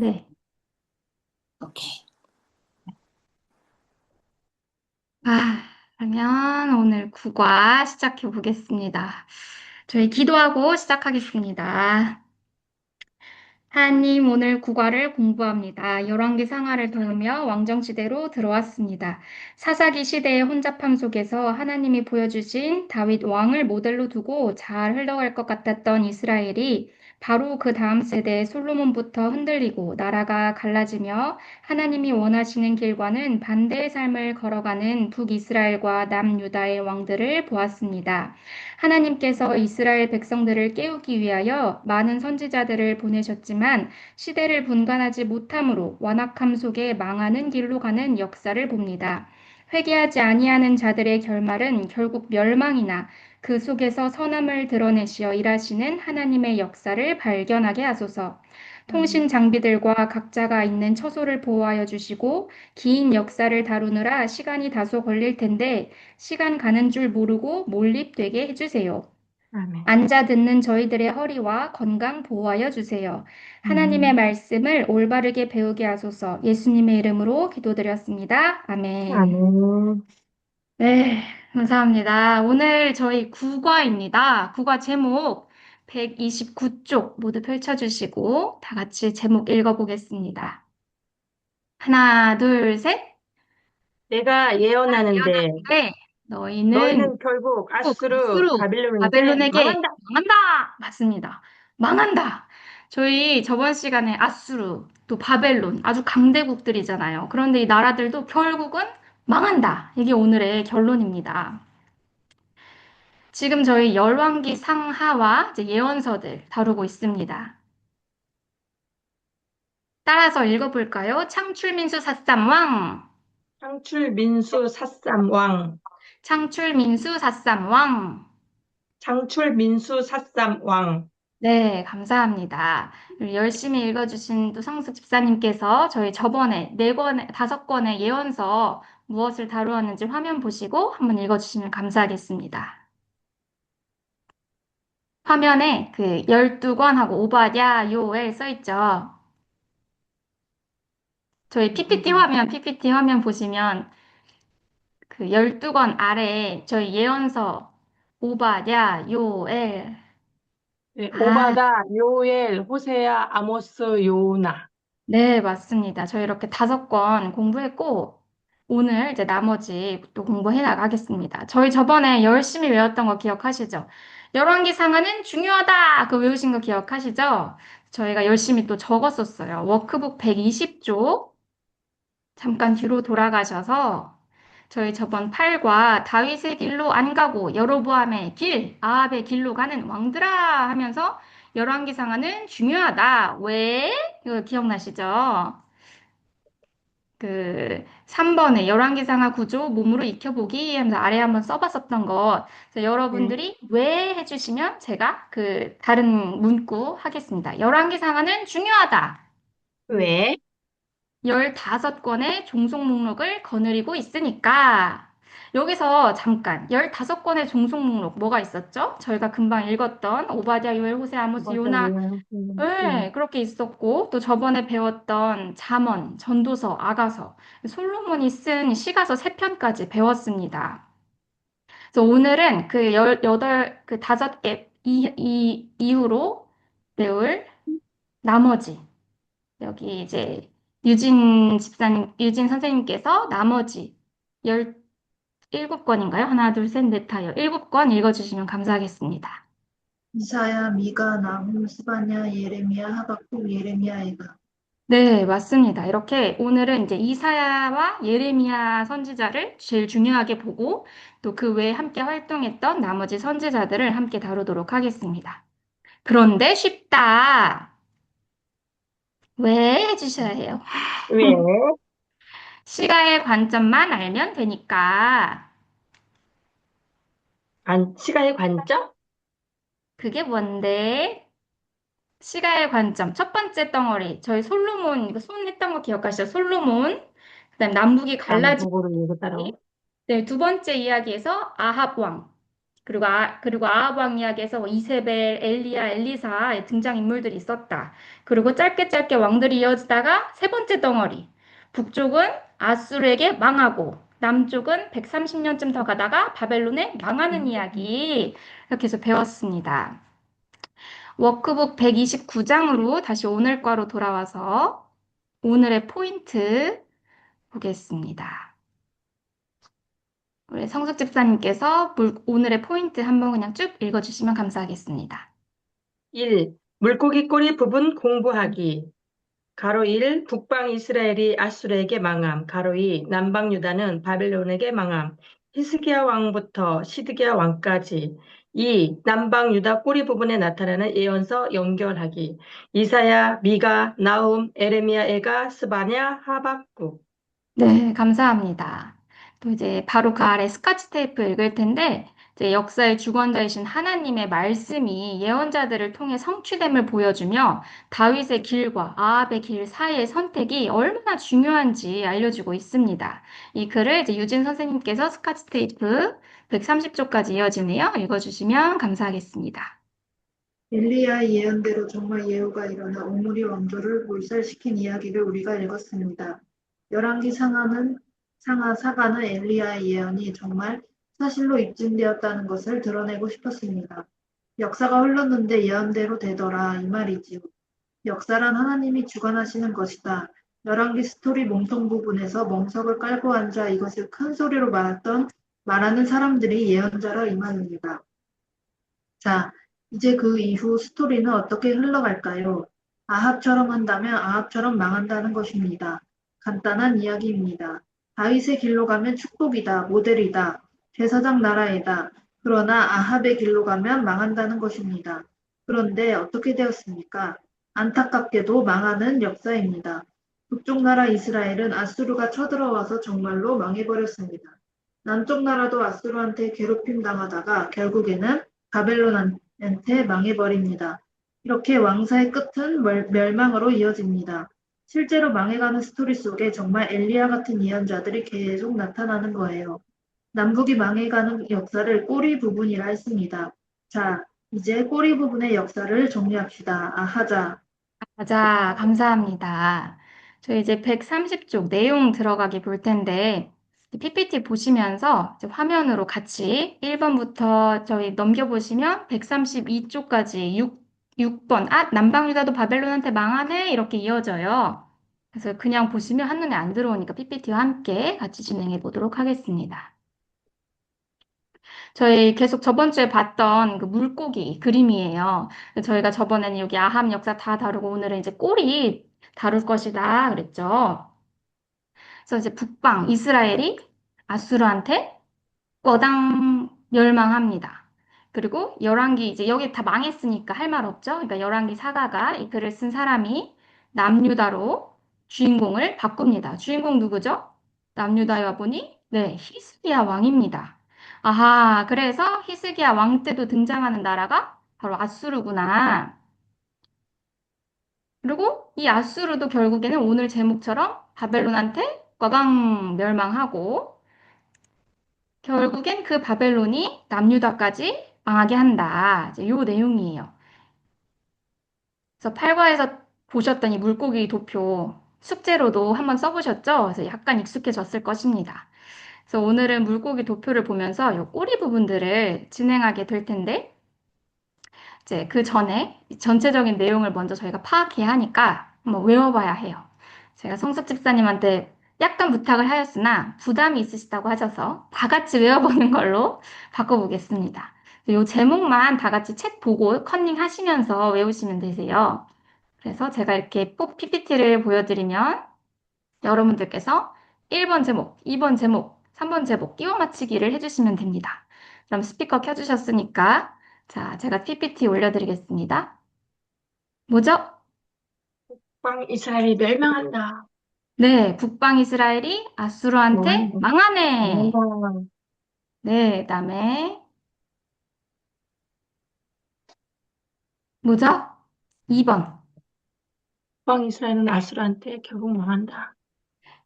네. 오케이. 그러면 오늘 국어 시작해 보겠습니다. 저희 기도하고 시작하겠습니다. 하나님, 오늘 국어를 공부합니다. 열왕기 상하를 배우며 왕정시대로 들어왔습니다. 사사기 시대의 혼잡함 속에서 하나님이 보여주신 다윗 왕을 모델로 두고 잘 흘러갈 것 같았던 이스라엘이 바로 그 다음 세대 솔로몬부터 흔들리고 나라가 갈라지며 하나님이 원하시는 길과는 반대의 삶을 걸어가는 북이스라엘과 남유다의 왕들을 보았습니다. 하나님께서 이스라엘 백성들을 깨우기 위하여 많은 선지자들을 보내셨지만 시대를 분간하지 못함으로 완악함 속에 망하는 길로 가는 역사를 봅니다. 회개하지 아니하는 자들의 결말은 결국 멸망이나 그 속에서 선함을 드러내시어 일하시는 하나님의 역사를 발견하게 하소서. 통신 장비들과 각자가 있는 처소를 보호하여 주시고 긴 역사를 다루느라 시간이 다소 걸릴 텐데 시간 가는 줄 모르고 몰입되게 해주세요. 아멘. 앉아 듣는 저희들의 허리와 건강 보호하여 주세요. 하나님의 음, 말씀을 올바르게 배우게 하소서. 예수님의 이름으로 기도드렸습니다. 아멘. 아멘. 네, 감사합니다. 오늘 저희 국어입니다. 국어 제목 129쪽 모두 펼쳐주시고 다 같이 제목 읽어보겠습니다. 하나, 둘, 셋. 내가 예언하는데 예언하는데 너희는 너희는 결국 꼭 아수르 스스로 바빌론에게 바벨론에게 망한다. 망한다! 맞습니다. 망한다! 저희 저번 시간에 아수르, 또 바벨론, 아주 강대국들이잖아요. 그런데 이 나라들도 결국은 망한다! 이게 오늘의 결론입니다. 지금 저희 열왕기 상하와 이제 예언서들 다루고 있습니다. 따라서 읽어볼까요? 창출민수 사삼왕, 창출 민수 삿삼왕. 창출민수 사삼왕. 창출 민수 삿삼왕. 네, 감사합니다. 열심히 읽어주신 또 성수 집사님께서 저희 저번에 네 권, 다섯 권의 예언서 무엇을 다루었는지 화면 보시고 한번 읽어주시면 감사하겠습니다. 화면에 그 12권하고 오바댜, 요엘 써 있죠. 저희 PPT 화면 보시면 그 12권 아래에 저희 예언서 오바댜, 요엘, 네, 아, 오바다, 요엘, 호세야, 아모스, 요나. 네, 맞습니다. 저희 이렇게 다섯 권 공부했고, 오늘 이제 나머지 또 공부해 나가겠습니다. 저희 저번에 열심히 외웠던 거 기억하시죠? 열왕기 상하는 중요하다! 그 외우신 거 기억하시죠? 저희가 열심히 또 적었었어요. 워크북 120쪽. 잠깐 뒤로 돌아가셔서 저희 저번 8과 다윗의 길로 안 가고 여로보암의 길, 아합의 길로 가는 왕들아 하면서 열왕기 상하는 중요하다. 왜? 이거 기억나시죠? 그 3번에 열왕기상하 구조 몸으로 익혀보기 하면서 아래 한번 써봤었던 거 그래서 네. 여러분들이 왜 해주시면 제가 그 다른 문구 하겠습니다. 열왕기상하는 중요하다. 왜? 15권의 종속 목록을 거느리고 있으니까 여기서 잠깐 15권의 종속 목록 뭐가 있었죠? 저희가 금방 읽었던 오바댜, 요엘, 호세, 아모스, 오바다, 요나 요엘, 호세야. 네. 네, 그렇게 있었고, 또 저번에 배웠던 잠언, 전도서, 아가서, 솔로몬이 쓴 시가서 3편까지 배웠습니다. 그래서 오늘은 그 그 5개 이후로 배울 나머지, 여기 이제 유진 선생님께서 나머지 17권인가요? 하나, 둘, 셋, 넷, 다여. 7권 읽어주시면 감사하겠습니다. 이사야, 미가, 나훔, 스바냐, 예레미야, 하박국, 예레미야이가. 네, 맞습니다. 이렇게 오늘은 이제 이사야와 예레미야 선지자를 제일 중요하게 보고 또 그 외에 함께 활동했던 나머지 선지자들을 함께 다루도록 하겠습니다. 그런데 쉽다. 왜 해주셔야 해요? 왜? 시가의 관점만 알면 되니까. 시간의 관점? 그게 뭔데? 시가의 관점. 첫 번째 덩어리. 저희 솔로몬, 이거 손 했던 거 기억하시죠? 솔로몬. 그다음 남북이 갈라진 남북으로 이거 이 따로. 네, 두 번째 이야기에서 아합 왕. 그리고 아합 왕 이야기에서 뭐 이세벨, 엘리야, 엘리사 등장인물들이 있었다. 그리고 짧게 짧게 왕들이 이어지다가 세 번째 덩어리. 북쪽은 아수르에게 망하고 남쪽은 130년쯤 더 가다가 바벨론에 망하는 이야기. 이렇게 해서 배웠습니다. 워크북 129장으로 다시 오늘 과로 돌아와서 오늘의 포인트 보겠습니다. 우리 성숙 집사님께서 오늘의 포인트 한번 그냥 쭉 읽어주시면 감사하겠습니다. 1. 물고기 꼬리 부분 공부하기. 가로 1. 북방 이스라엘이 아수르에게 망함. 가로 2. 남방 유다는 바벨론에게 망함. 히스기야 왕부터 시드기야 왕까지. 2. 남방 유다 꼬리 부분에 나타나는 예언서 연결하기. 이사야, 미가, 나훔, 에레미야, 에가, 스바냐, 하박국. 네, 감사합니다. 또 이제 바로 그 아래 스카치 테이프 읽을 텐데, 이제 역사의 주권자이신 하나님의 말씀이 예언자들을 통해 성취됨을 보여주며 다윗의 길과 아합의 길 사이의 선택이 얼마나 중요한지 알려주고 있습니다. 이 글을 이제 유진 선생님께서 스카치 테이프 130쪽까지 이어지네요. 읽어주시면 감사하겠습니다. 엘리야의 예언대로 정말 예후가 일어나 오므리 왕조를 몰살시킨 이야기를 우리가 읽었습니다. 열왕기 사가는 엘리야의 예언이 정말 사실로 입증되었다는 것을 드러내고 싶었습니다. 역사가 흘렀는데 예언대로 되더라 이 말이지요. 역사란 하나님이 주관하시는 것이다. 열왕기 스토리 몸통 부분에서 멍석을 깔고 앉아 이것을 큰 소리로 말하는 사람들이 예언자라 이 말입니다. 자, 이제 그 이후 스토리는 어떻게 흘러갈까요? 아합처럼 한다면 아합처럼 망한다는 것입니다. 간단한 이야기입니다. 다윗의 길로 가면 축복이다, 모델이다, 제사장 나라이다. 그러나 아합의 길로 가면 망한다는 것입니다. 그런데 어떻게 되었습니까? 안타깝게도 망하는 역사입니다. 북쪽 나라 이스라엘은 아수르가 쳐들어와서 정말로 망해버렸습니다. 남쪽 나라도 아수르한테 괴롭힘 당하다가 결국에는 바벨론한테 망해버립니다. 이렇게 왕사의 끝은 멸망으로 이어집니다. 실제로 망해가는 스토리 속에 정말 엘리야 같은 예언자들이 계속 나타나는 거예요. 남북이 망해가는 역사를 꼬리 부분이라 했습니다. 자, 이제 꼬리 부분의 역사를 정리합시다. 하자. 자, 감사합니다. 저희 이제 130쪽 내용 들어가기 볼 텐데, PPT 보시면서 이제 화면으로 같이 1번부터 저희 넘겨보시면 132쪽까지 6번, 남방유다도 바벨론한테 망하네? 이렇게 이어져요. 그래서 그냥 보시면 한눈에 안 들어오니까 PPT와 함께 같이 진행해 보도록 하겠습니다. 저희 계속 저번 주에 봤던 그 물고기 그림이에요. 저희가 저번에는 여기 아함 역사 다 다루고 오늘은 이제 꼬리 다룰 것이다 그랬죠. 그래서 이제 북방 이스라엘이 아수르한테 꺼당 멸망합니다. 그리고 열왕기 이제 여기 다 망했으니까 할 말 없죠. 그러니까 열왕기 사가가 이 글을 쓴 사람이 남유다로 주인공을 바꿉니다. 주인공 누구죠? 남유다의 와보니 네, 히스기야 왕입니다. 아하, 그래서 히스기야 왕 때도 등장하는 나라가 바로 아수르구나. 그리고 이 아수르도 결국에는 오늘 제목처럼 바벨론한테 꽈당 멸망하고 결국엔 그 바벨론이 남유다까지 망하게 한다. 이제 요 내용이에요. 그래서 8과에서 보셨던 이 물고기 도표 숙제로도 한번 써보셨죠? 그래서 약간 익숙해졌을 것입니다. 그래서 오늘은 물고기 도표를 보면서 요 꼬리 부분들을 진행하게 될 텐데, 이제 그 전에 전체적인 내용을 먼저 저희가 파악해야 하니까 한번 외워봐야 해요. 제가 성숙 집사님한테 약간 부탁을 하였으나 부담이 있으시다고 하셔서 다 같이 외워보는 걸로 바꿔보겠습니다. 이 제목만 다 같이 책 보고 컨닝 하시면서 외우시면 되세요. 그래서 제가 이렇게 PPT를 보여드리면 여러분들께서 1번 제목, 2번 제목, 3번 제목 끼워 맞히기를 해주시면 됩니다. 그럼 스피커 켜주셨으니까 자, 제가 PPT 올려드리겠습니다. 뭐죠? 북방 이스라엘이 멸망한다. 네, 북방 이스라엘이 아수르한테 망한다. 망하네. 망한다. 네, 그다음에 뭐죠? 2번. 북방 이스라엘은 아수르한테 결국 망한다.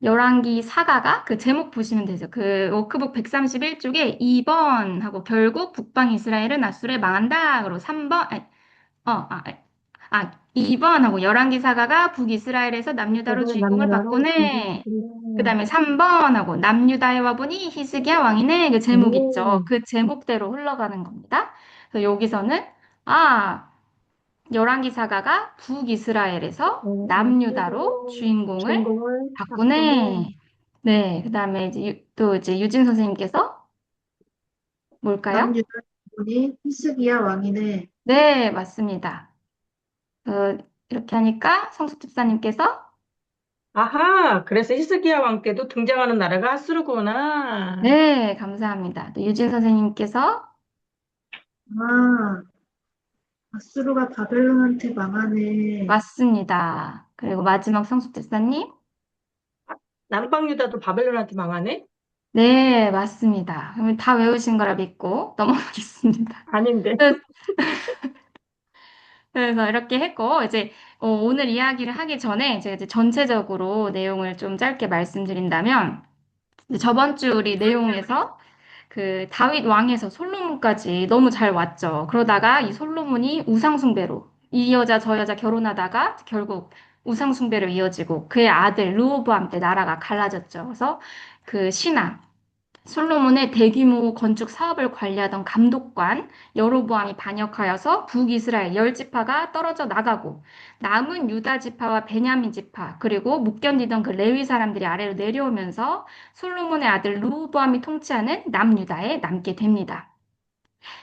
열왕기 사가가 그 제목 보시면 되죠. 그 워크북 131쪽에 2번 하고 결국 북방 이스라엘은 앗수르에 망한다. 그리고 3번, 2번 하고 열왕기 사가가 북이스라엘에서 남유다로 저도 주인공을 남녀노소 바꾸네. 그 공부하시군요. 다음에 3번 하고 남유다에 와보니 히스기야 왕이네. 그 제목 있죠. 오, 그 제목대로 흘러가는 겁니다. 그래서 여기서는 아, 열왕기 사가가 북이스라엘에서 남유다로 남녀노소 주인공을 주인공을 바꾸네. 바꾸네. 네, 그 다음에 이제 또 이제 유진 선생님께서 뭘까요? 남유다 분이 히스기야 왕이네. 네, 맞습니다. 이렇게 하니까 성숙 집사님께서 아하, 그래서 히스기야 왕 때도 등장하는 나라가 핫수르구나. 네, 감사합니다. 또 유진 선생님께서 아, 아수르가 바벨론한테 망하네. 맞습니다. 그리고 마지막 성숙 집사님 남방 유다도 바벨론한테 망하네? 네, 맞습니다. 그러면 다 외우신 거라 믿고 넘어가겠습니다. 아닌데. 그래서 이렇게 했고, 이제 오늘 이야기를 하기 전에 제가 이제 전체적으로 내용을 좀 짧게 말씀드린다면, 이제 저번 주 우리 내용에서 그 다윗 왕에서 솔로몬까지 너무 잘 왔죠. 그러다가 이 솔로몬이 우상숭배로 이 여자 저 여자 결혼하다가 결국 우상숭배로 이어지고 그의 아들 르호보암 때 나라가 갈라졌죠. 그래서 그 신하 솔로몬의 대규모 건축 사업을 관리하던 감독관 여로보암이 반역하여서 북이스라엘 열 지파가 떨어져 나가고 남은 유다 지파와 베냐민 지파 그리고 못 견디던 그 레위 사람들이 아래로 내려오면서 솔로몬의 아들 르호보암이 통치하는 남유다에 남게 됩니다.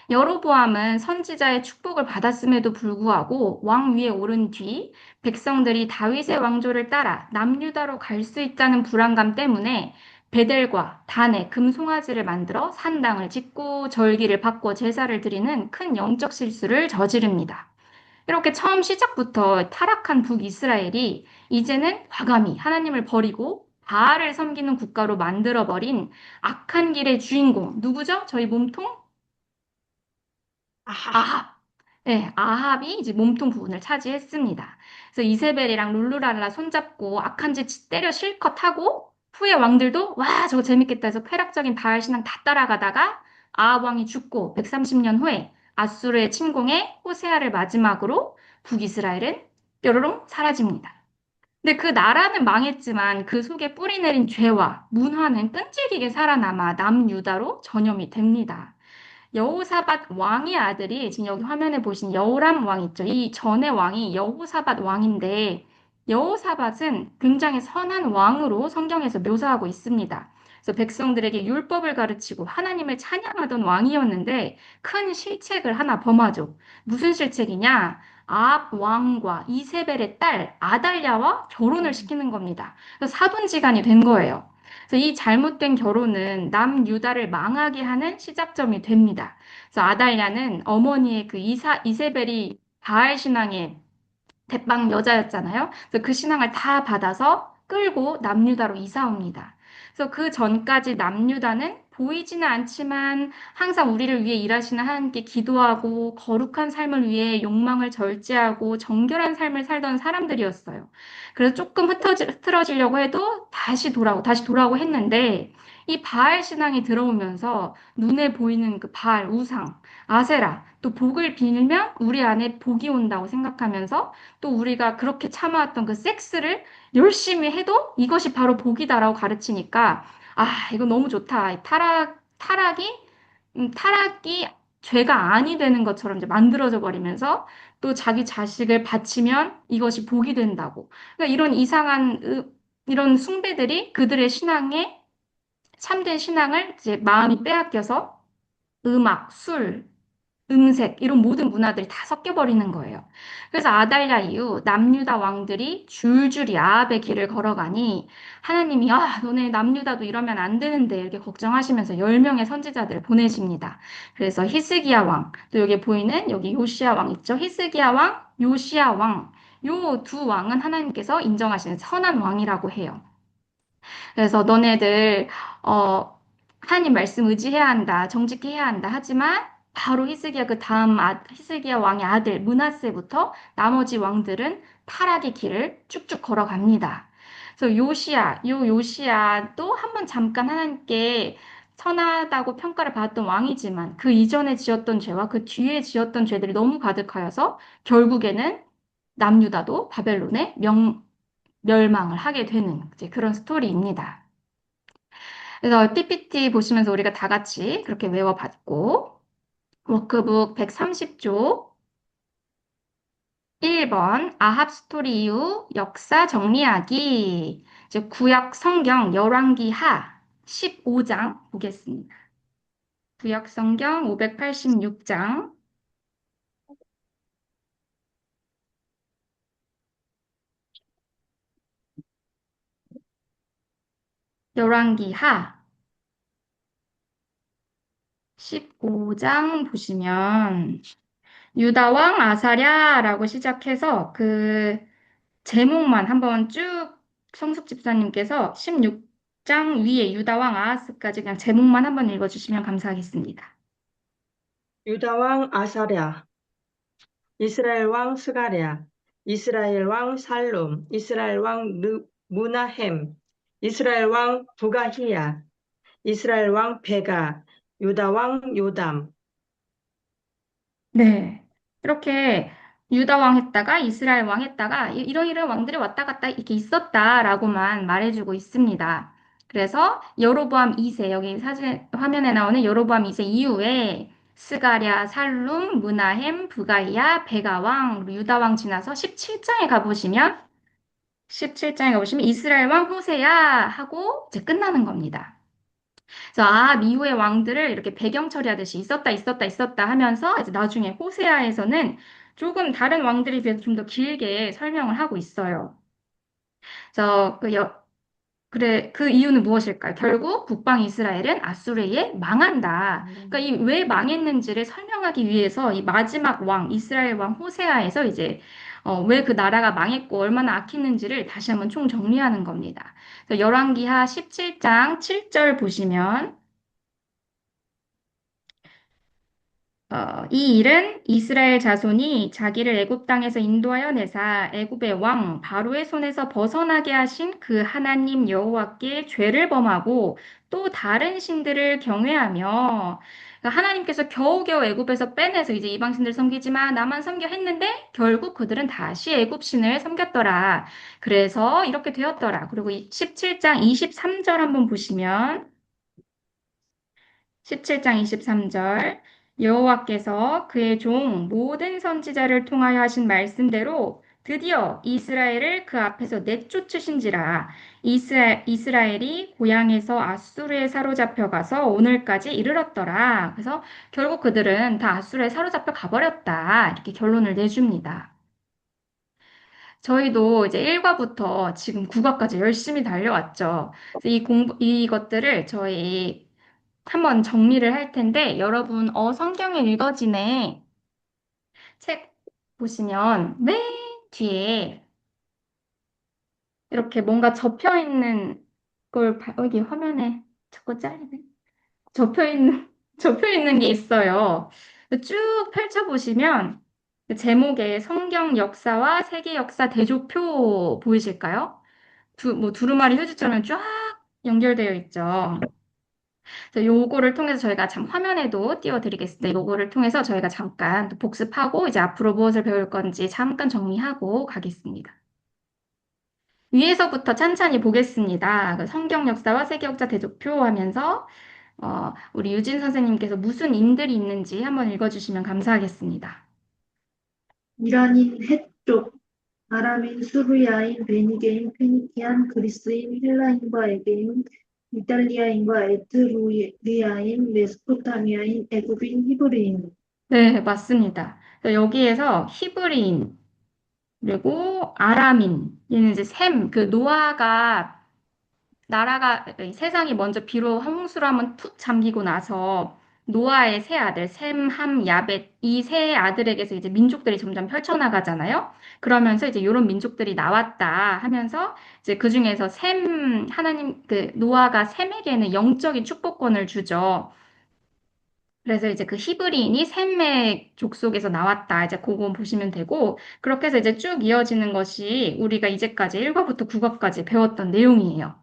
여로보암은 선지자의 축복을 받았음에도 불구하고 왕 위에 오른 뒤 백성들이 다윗의 왕조를 따라 남유다로 갈 수 있다는 불안감 때문에 베델과 단에 금송아지를 만들어 산당을 짓고 절기를 바꿔 제사를 드리는 큰 영적 실수를 저지릅니다. 이렇게 처음 시작부터 타락한 북이스라엘이 이제는 과감히 하나님을 버리고 바알을 섬기는 국가로 만들어버린 악한 길의 주인공 누구죠? 저희 몸통? 아하, 아합. 네, 아합이 이제 몸통 부분을 차지했습니다. 그래서 이세벨이랑 룰루랄라 손잡고 악한 짓 때려 실컷 하고 후에 왕들도 와, 저거 재밌겠다 해서 쾌락적인 바알 신앙 다 따라가다가 아합 왕이 죽고 130년 후에 아수르의 침공에 호세아를 마지막으로 북이스라엘은 뾰로롱 사라집니다. 근데 그 나라는 망했지만 그 속에 뿌리 내린 죄와 문화는 끈질기게 살아남아 남유다로 전염이 됩니다. 여호사밧 왕의 아들이 지금 여기 화면에 보신 여호람 왕 있죠. 이 전의 왕이 여호사밧 왕인데 여호사밧은 굉장히 선한 왕으로 성경에서 묘사하고 있습니다. 그래서 백성들에게 율법을 가르치고 하나님을 찬양하던 왕이었는데 큰 실책을 하나 범하죠. 무슨 실책이냐? 아합 왕과 이세벨의 딸 아달랴와 결혼을 시키는 겁니다. 그래서 사돈지간이 된 거예요. 그래서 이 잘못된 결혼은 남유다를 망하게 하는 시작점이 됩니다. 그래서 아달랴는 어머니의 그 이세벨이 바알 신앙의 대빵 여자였잖아요. 그래서 그 신앙을 다 받아서 끌고 남유다로 이사 옵니다. 그래서 그 전까지 남유다는 보이지는 않지만 항상 우리를 위해 일하시는 하나님께 기도하고 거룩한 삶을 위해 욕망을 절제하고 정결한 삶을 살던 사람들이었어요. 그래서 조금 흐트러지려고 해도 다시 돌아오고 했는데 이 바알 신앙이 들어오면서 눈에 보이는 그 바알 우상, 아세라, 또 복을 빌면 우리 안에 복이 온다고 생각하면서 또 우리가 그렇게 참아왔던 그 섹스를 열심히 해도 이것이 바로 복이다라고 가르치니까 이거 너무 좋다. 타락이 죄가 아니 되는 것처럼 이제 만들어져 버리면서 또 자기 자식을 바치면 이것이 복이 된다고. 그러니까 이런 이런 숭배들이 그들의 신앙에 참된 신앙을 이제 마음이 빼앗겨서 음악, 술, 음색 이런 모든 문화들이 다 섞여버리는 거예요. 그래서 아달랴 이후 남유다 왕들이 줄줄이 아합의 길을 걸어가니 하나님이 너네 남유다도 이러면 안 되는데 이렇게 걱정하시면서 10명의 선지자들을 보내십니다. 그래서 히스기야 왕, 또 여기 보이는 여기 요시야 왕 있죠? 히스기야 왕, 요시야 왕. 요 두 왕은 하나님께서 인정하시는 선한 왕이라고 해요. 그래서 너네들 하나님 말씀 의지해야 한다, 정직해야 한다. 하지만 바로 히스기야 그 다음 히스기야 왕의 아들 므낫세부터 나머지 왕들은 타락의 길을 쭉쭉 걸어갑니다. 그래서 요 요시야도 한번 잠깐 하나님께 선하다고 평가를 받았던 왕이지만 그 이전에 지었던 죄와 그 뒤에 지었던 죄들이 너무 가득하여서 결국에는 남유다도 바벨론에 멸망을 하게 되는 이제 그런 스토리입니다. 그래서 PPT 보시면서 우리가 다 같이 그렇게 외워봤고, 워크북 130쪽 1번 아합 스토리 이후 역사 정리하기. 이제 구약 성경 열왕기하 15장 보겠습니다. 구약 성경 586장 열왕기하 15장 보시면 유다 왕 아사랴라고 시작해서 그 제목만 한번 쭉 성숙 집사님께서 16장 위에 유다 왕 아하스까지 그냥 제목만 한번 읽어주시면 감사하겠습니다. 유다 왕 아사랴, 이스라엘 왕 스가랴, 이스라엘 왕 살룸, 이스라엘 왕 무나햄, 이스라엘 왕 부가히야, 이스라엘 왕 베가, 유다 왕 요담. 네. 이렇게 유다 왕 했다가 이스라엘 왕 했다가 이런 왕들이 왔다 갔다 이렇게 있었다라고만 말해주고 있습니다. 그래서 여로보암 2세 여기 사진 화면에 나오는 여로보암 2세 이후에 스가랴, 살룸, 무나햄, 부가이야, 베가 왕, 그리고 유다 왕 지나서 17장에 가보시면 이스라엘 왕 호세야 하고 이제 끝나는 겁니다. 그래서 미후의 왕들을 이렇게 배경 처리하듯이 있었다 하면서 이제 나중에 호세아에서는 조금 다른 왕들에 비해서 좀 더 길게 설명을 하고 있어요. 그래서 그래, 그 이유는 무엇일까요? 결국 북방 이스라엘은 아수르에 의해 망한다. 그러니까 이 왜 망했는지를 설명하기 위해서 이 마지막 왕, 이스라엘 왕 호세아에서 이제 왜 그 나라가 망했고 얼마나 악했는지를 다시 한번 총정리하는 겁니다. 그래서 열왕기하 17장 7절 보시면 이 일은 이스라엘 자손이 자기를 애굽 땅에서 인도하여 내사 애굽의 왕 바로의 손에서 벗어나게 하신 그 하나님 여호와께 죄를 범하고 또 다른 신들을 경외하며 그러니까 하나님께서 겨우겨우 애굽에서 빼내서 이제 이방 신들 섬기지 마 나만 섬겨 했는데 결국 그들은 다시 애굽 신을 섬겼더라. 그래서 이렇게 되었더라. 그리고 17장 23절 한번 보시면 17장 23절 여호와께서 그의 종 모든 선지자를 통하여 하신 말씀대로 드디어 이스라엘을 그 앞에서 내쫓으신지라 이스라엘이 고향에서 아수르에 사로잡혀 가서 오늘까지 이르렀더라. 그래서 결국 그들은 다 아수르에 사로잡혀 가버렸다. 이렇게 결론을 내줍니다. 저희도 이제 1과부터 지금 9과까지 열심히 달려왔죠. 그래서 이것들을 저희 한번 정리를 할 텐데, 여러분, 성경에 읽어지네. 책 보시면 맨 뒤에 이렇게 뭔가 접혀 있는 여기 화면에 자꾸 잘리네. 접혀 있는, 접혀 있는 게 있어요. 쭉 펼쳐보시면 그 제목에 성경 역사와 세계 역사 대조표 보이실까요? 뭐 두루마리 휴지처럼 쫙 연결되어 있죠. 그래서 요거를 통해서 저희가 참 화면에도 띄워드리겠습니다. 요거를 통해서 저희가 잠깐 또 복습하고 이제 앞으로 무엇을 배울 건지 잠깐 정리하고 가겠습니다. 위에서부터 찬찬히 보겠습니다. 그 성경 역사와 세계 역사 대조표 하면서 우리 유진 선생님께서 무슨 인들이 있는지 한번 읽어주시면 감사하겠습니다. 이란인, 헷족, 아람인, 수르야인, 베니게인, 페니키안, 그리스인, 헬라인과 에게인, 이탈리아인과 에트루리아인, 메소포타미아인, 애굽인, 히브리인. 네, 맞습니다. 그래서 여기에서 히브리인 그리고 아람인 얘는 이제 그 노아가 나라가 세상이 먼저 비로 홍수로 한번 툭 잠기고 나서 노아의 세 아들 셈, 함, 야벳 이 세 아들에게서 이제 민족들이 점점 펼쳐나가잖아요. 그러면서 이제 이런 민족들이 나왔다 하면서 이제 그 중에서 하나님 그 노아가 셈에게는 영적인 축복권을 주죠. 그래서 이제 그 히브리인이 셈의 족속에서 나왔다. 이제 그거 보시면 되고, 그렇게 해서 이제 쭉 이어지는 것이 우리가 이제까지 1과부터 9과까지 배웠던 내용이에요.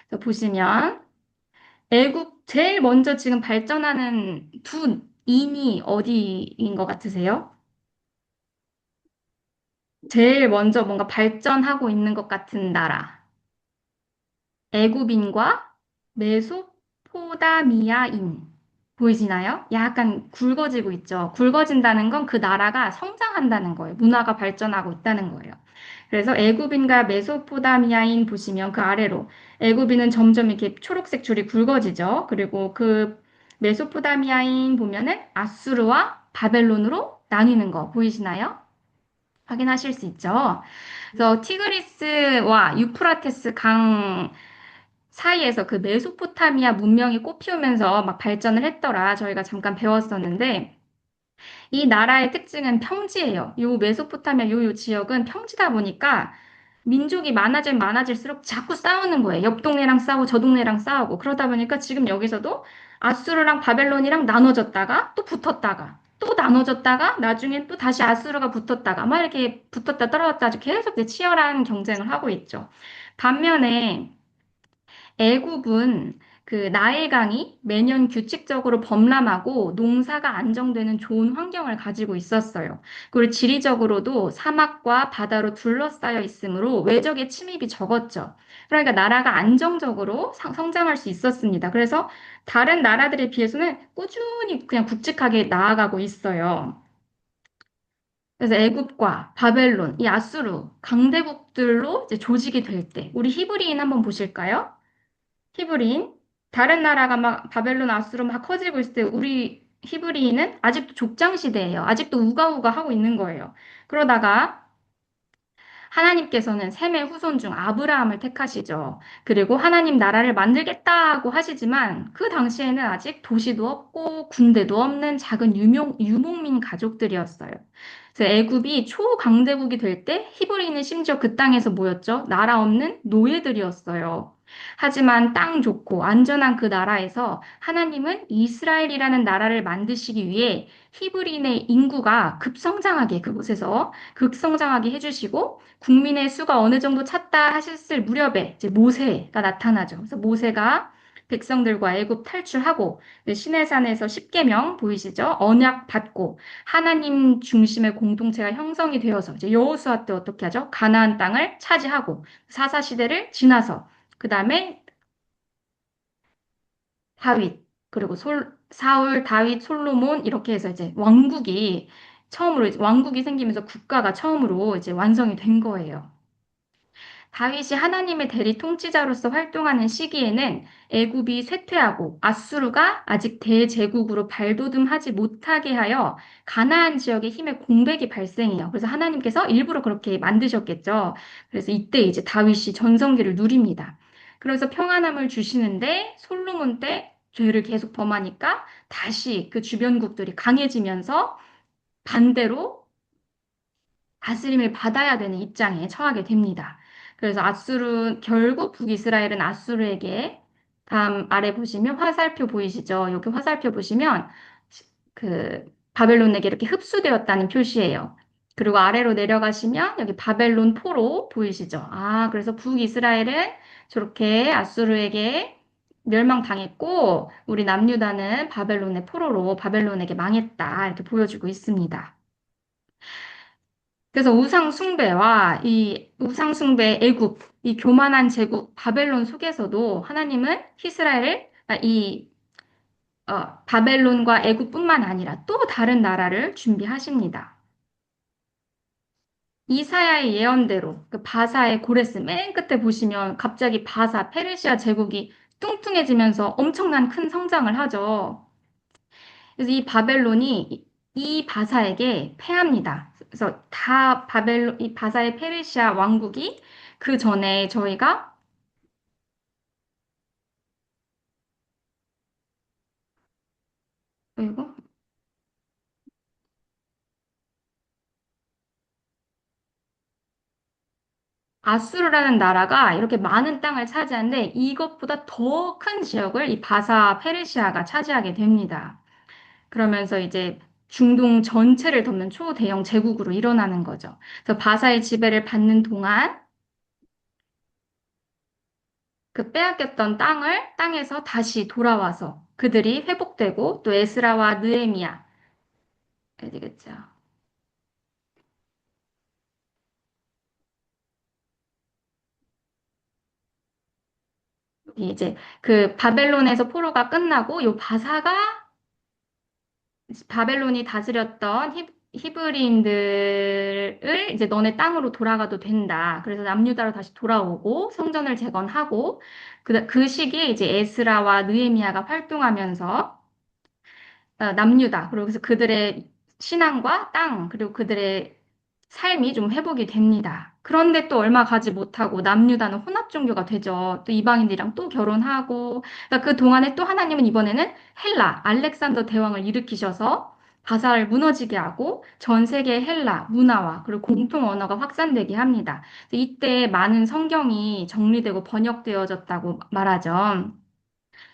그래서 보시면, 애국 제일 먼저 지금 발전하는 두 인이 어디인 것 같으세요? 제일 먼저 뭔가 발전하고 있는 것 같은 나라. 애굽인과 메소포다미아인. 보이시나요? 약간 굵어지고 있죠. 굵어진다는 건 그 나라가 성장한다는 거예요. 문화가 발전하고 있다는 거예요. 그래서 애굽인과 메소포다미아인 보시면 그 아래로 애굽인은 점점 이렇게 초록색 줄이 굵어지죠. 그리고 그 메소포다미아인 보면은 아수르와 바벨론으로 나뉘는 거 보이시나요? 확인하실 수 있죠. 그래서 티그리스와 유프라테스 강 사이에서 그 메소포타미아 문명이 꽃피우면서 막 발전을 했더라. 저희가 잠깐 배웠었는데 이 나라의 특징은 평지예요. 요 메소포타미아 요 지역은 평지다 보니까 민족이 많아지면 많아질수록 자꾸 싸우는 거예요. 옆 동네랑 싸우고 저 동네랑 싸우고 그러다 보니까 지금 여기서도 아수르랑 바벨론이랑 나눠졌다가 또 붙었다가 또 나눠졌다가 나중에 또 다시 아수르가 붙었다가 막 이렇게 붙었다 떨어졌다 아주 계속 이제 치열한 경쟁을 하고 있죠. 반면에 애굽은 그 나일강이 매년 규칙적으로 범람하고 농사가 안정되는 좋은 환경을 가지고 있었어요. 그리고 지리적으로도 사막과 바다로 둘러싸여 있으므로 외적의 침입이 적었죠. 그러니까 나라가 안정적으로 성장할 수 있었습니다. 그래서 다른 나라들에 비해서는 꾸준히 그냥 굵직하게 나아가고 있어요. 그래서 애굽과 바벨론, 이 아수르 강대국들로 이제 조직이 될 때, 우리 히브리인 한번 보실까요? 히브리인 다른 나라가 막 바벨론 아수르 막 커지고 있을 때 우리 히브리인은 아직도 족장 시대예요. 아직도 우가우가 하고 있는 거예요. 그러다가 하나님께서는 셈의 후손 중 아브라함을 택하시죠. 그리고 하나님 나라를 만들겠다고 하시지만 그 당시에는 아직 도시도 없고 군대도 없는 작은 유목민 가족들이었어요. 그래서 애굽이 초강대국이 될 때 히브리인은 심지어 그 땅에서 모였죠. 나라 없는 노예들이었어요. 하지만 땅 좋고 안전한 그 나라에서 하나님은 이스라엘이라는 나라를 만드시기 위해 히브리인의 인구가 급성장하게 그곳에서 급성장하게 해주시고 국민의 수가 어느 정도 찼다 하셨을 무렵에 이제 모세가 나타나죠. 그래서 모세가 백성들과 애굽 탈출하고 시내산에서 십계명 보이시죠? 언약 받고 하나님 중심의 공동체가 형성이 되어서 이제 여호수아 때 어떻게 하죠? 가나안 땅을 차지하고 사사 시대를 지나서 그 다음에 다윗 그리고 사울, 다윗, 솔로몬 이렇게 해서 이제 왕국이 처음으로 왕국이 생기면서 국가가 처음으로 이제 완성이 된 거예요. 다윗이 하나님의 대리 통치자로서 활동하는 시기에는 애굽이 쇠퇴하고 아수르가 아직 대제국으로 발돋움하지 못하게 하여 가나안 지역의 힘의 공백이 발생해요. 그래서 하나님께서 일부러 그렇게 만드셨겠죠. 그래서 이때 이제 다윗이 전성기를 누립니다. 그래서 평안함을 주시는데 솔로몬 때 죄를 계속 범하니까 다시 그 주변국들이 강해지면서 반대로 다스림을 받아야 되는 입장에 처하게 됩니다. 그래서 결국 북이스라엘은 아수르에게 다음 아래 보시면 화살표 보이시죠? 여기 화살표 보시면 그 바벨론에게 이렇게 흡수되었다는 표시예요. 그리고 아래로 내려가시면 여기 바벨론 포로 보이시죠? 아, 그래서 북이스라엘은 저렇게 아수르에게 멸망당했고 우리 남유다는 바벨론의 포로로 바벨론에게 망했다. 이렇게 보여주고 있습니다. 그래서 이 우상 숭배 애굽, 이 교만한 제국 바벨론 속에서도 하나님은 바벨론과 애굽뿐만 아니라 또 다른 나라를 준비하십니다. 이사야의 예언대로 그 바사의 고레스 맨 끝에 보시면 갑자기 페르시아 제국이 뚱뚱해지면서 엄청난 큰 성장을 하죠. 그래서 이 바벨론이 이 바사에게 패합니다. 그래서 이 바사의 페르시아 왕국이 그 전에 저희가 이거 아수르라는 나라가 이렇게 많은 땅을 차지하는데 이것보다 더 큰 지역을 이 바사 페르시아가 차지하게 됩니다. 그러면서 이제 중동 전체를 덮는 초대형 제국으로 일어나는 거죠. 그래서 바사의 지배를 받는 동안 그 빼앗겼던 땅에서 다시 돌아와서 그들이 회복되고 또 에스라와 느헤미야 되겠죠. 이제 그 바벨론에서 포로가 끝나고 요 바사가 바벨론이 다스렸던 히브리인들을 이제 너네 땅으로 돌아가도 된다. 그래서 남유다로 다시 돌아오고 성전을 재건하고 그 시기에 이제 에스라와 느헤미야가 활동하면서 남유다. 그리고 그래서 그들의 신앙과 땅, 그리고 그들의 삶이 좀 회복이 됩니다. 그런데 또 얼마 가지 못하고 남유다는 혼합 종교가 되죠. 또 이방인들이랑 또 결혼하고, 그러니까 그 동안에 또 하나님은 이번에는 헬라, 알렉산더 대왕을 일으키셔서 바사를 무너지게 하고 전 세계 헬라 문화와 그리고 공통 언어가 확산되게 합니다. 이때 많은 성경이 정리되고 번역되어졌다고 말하죠.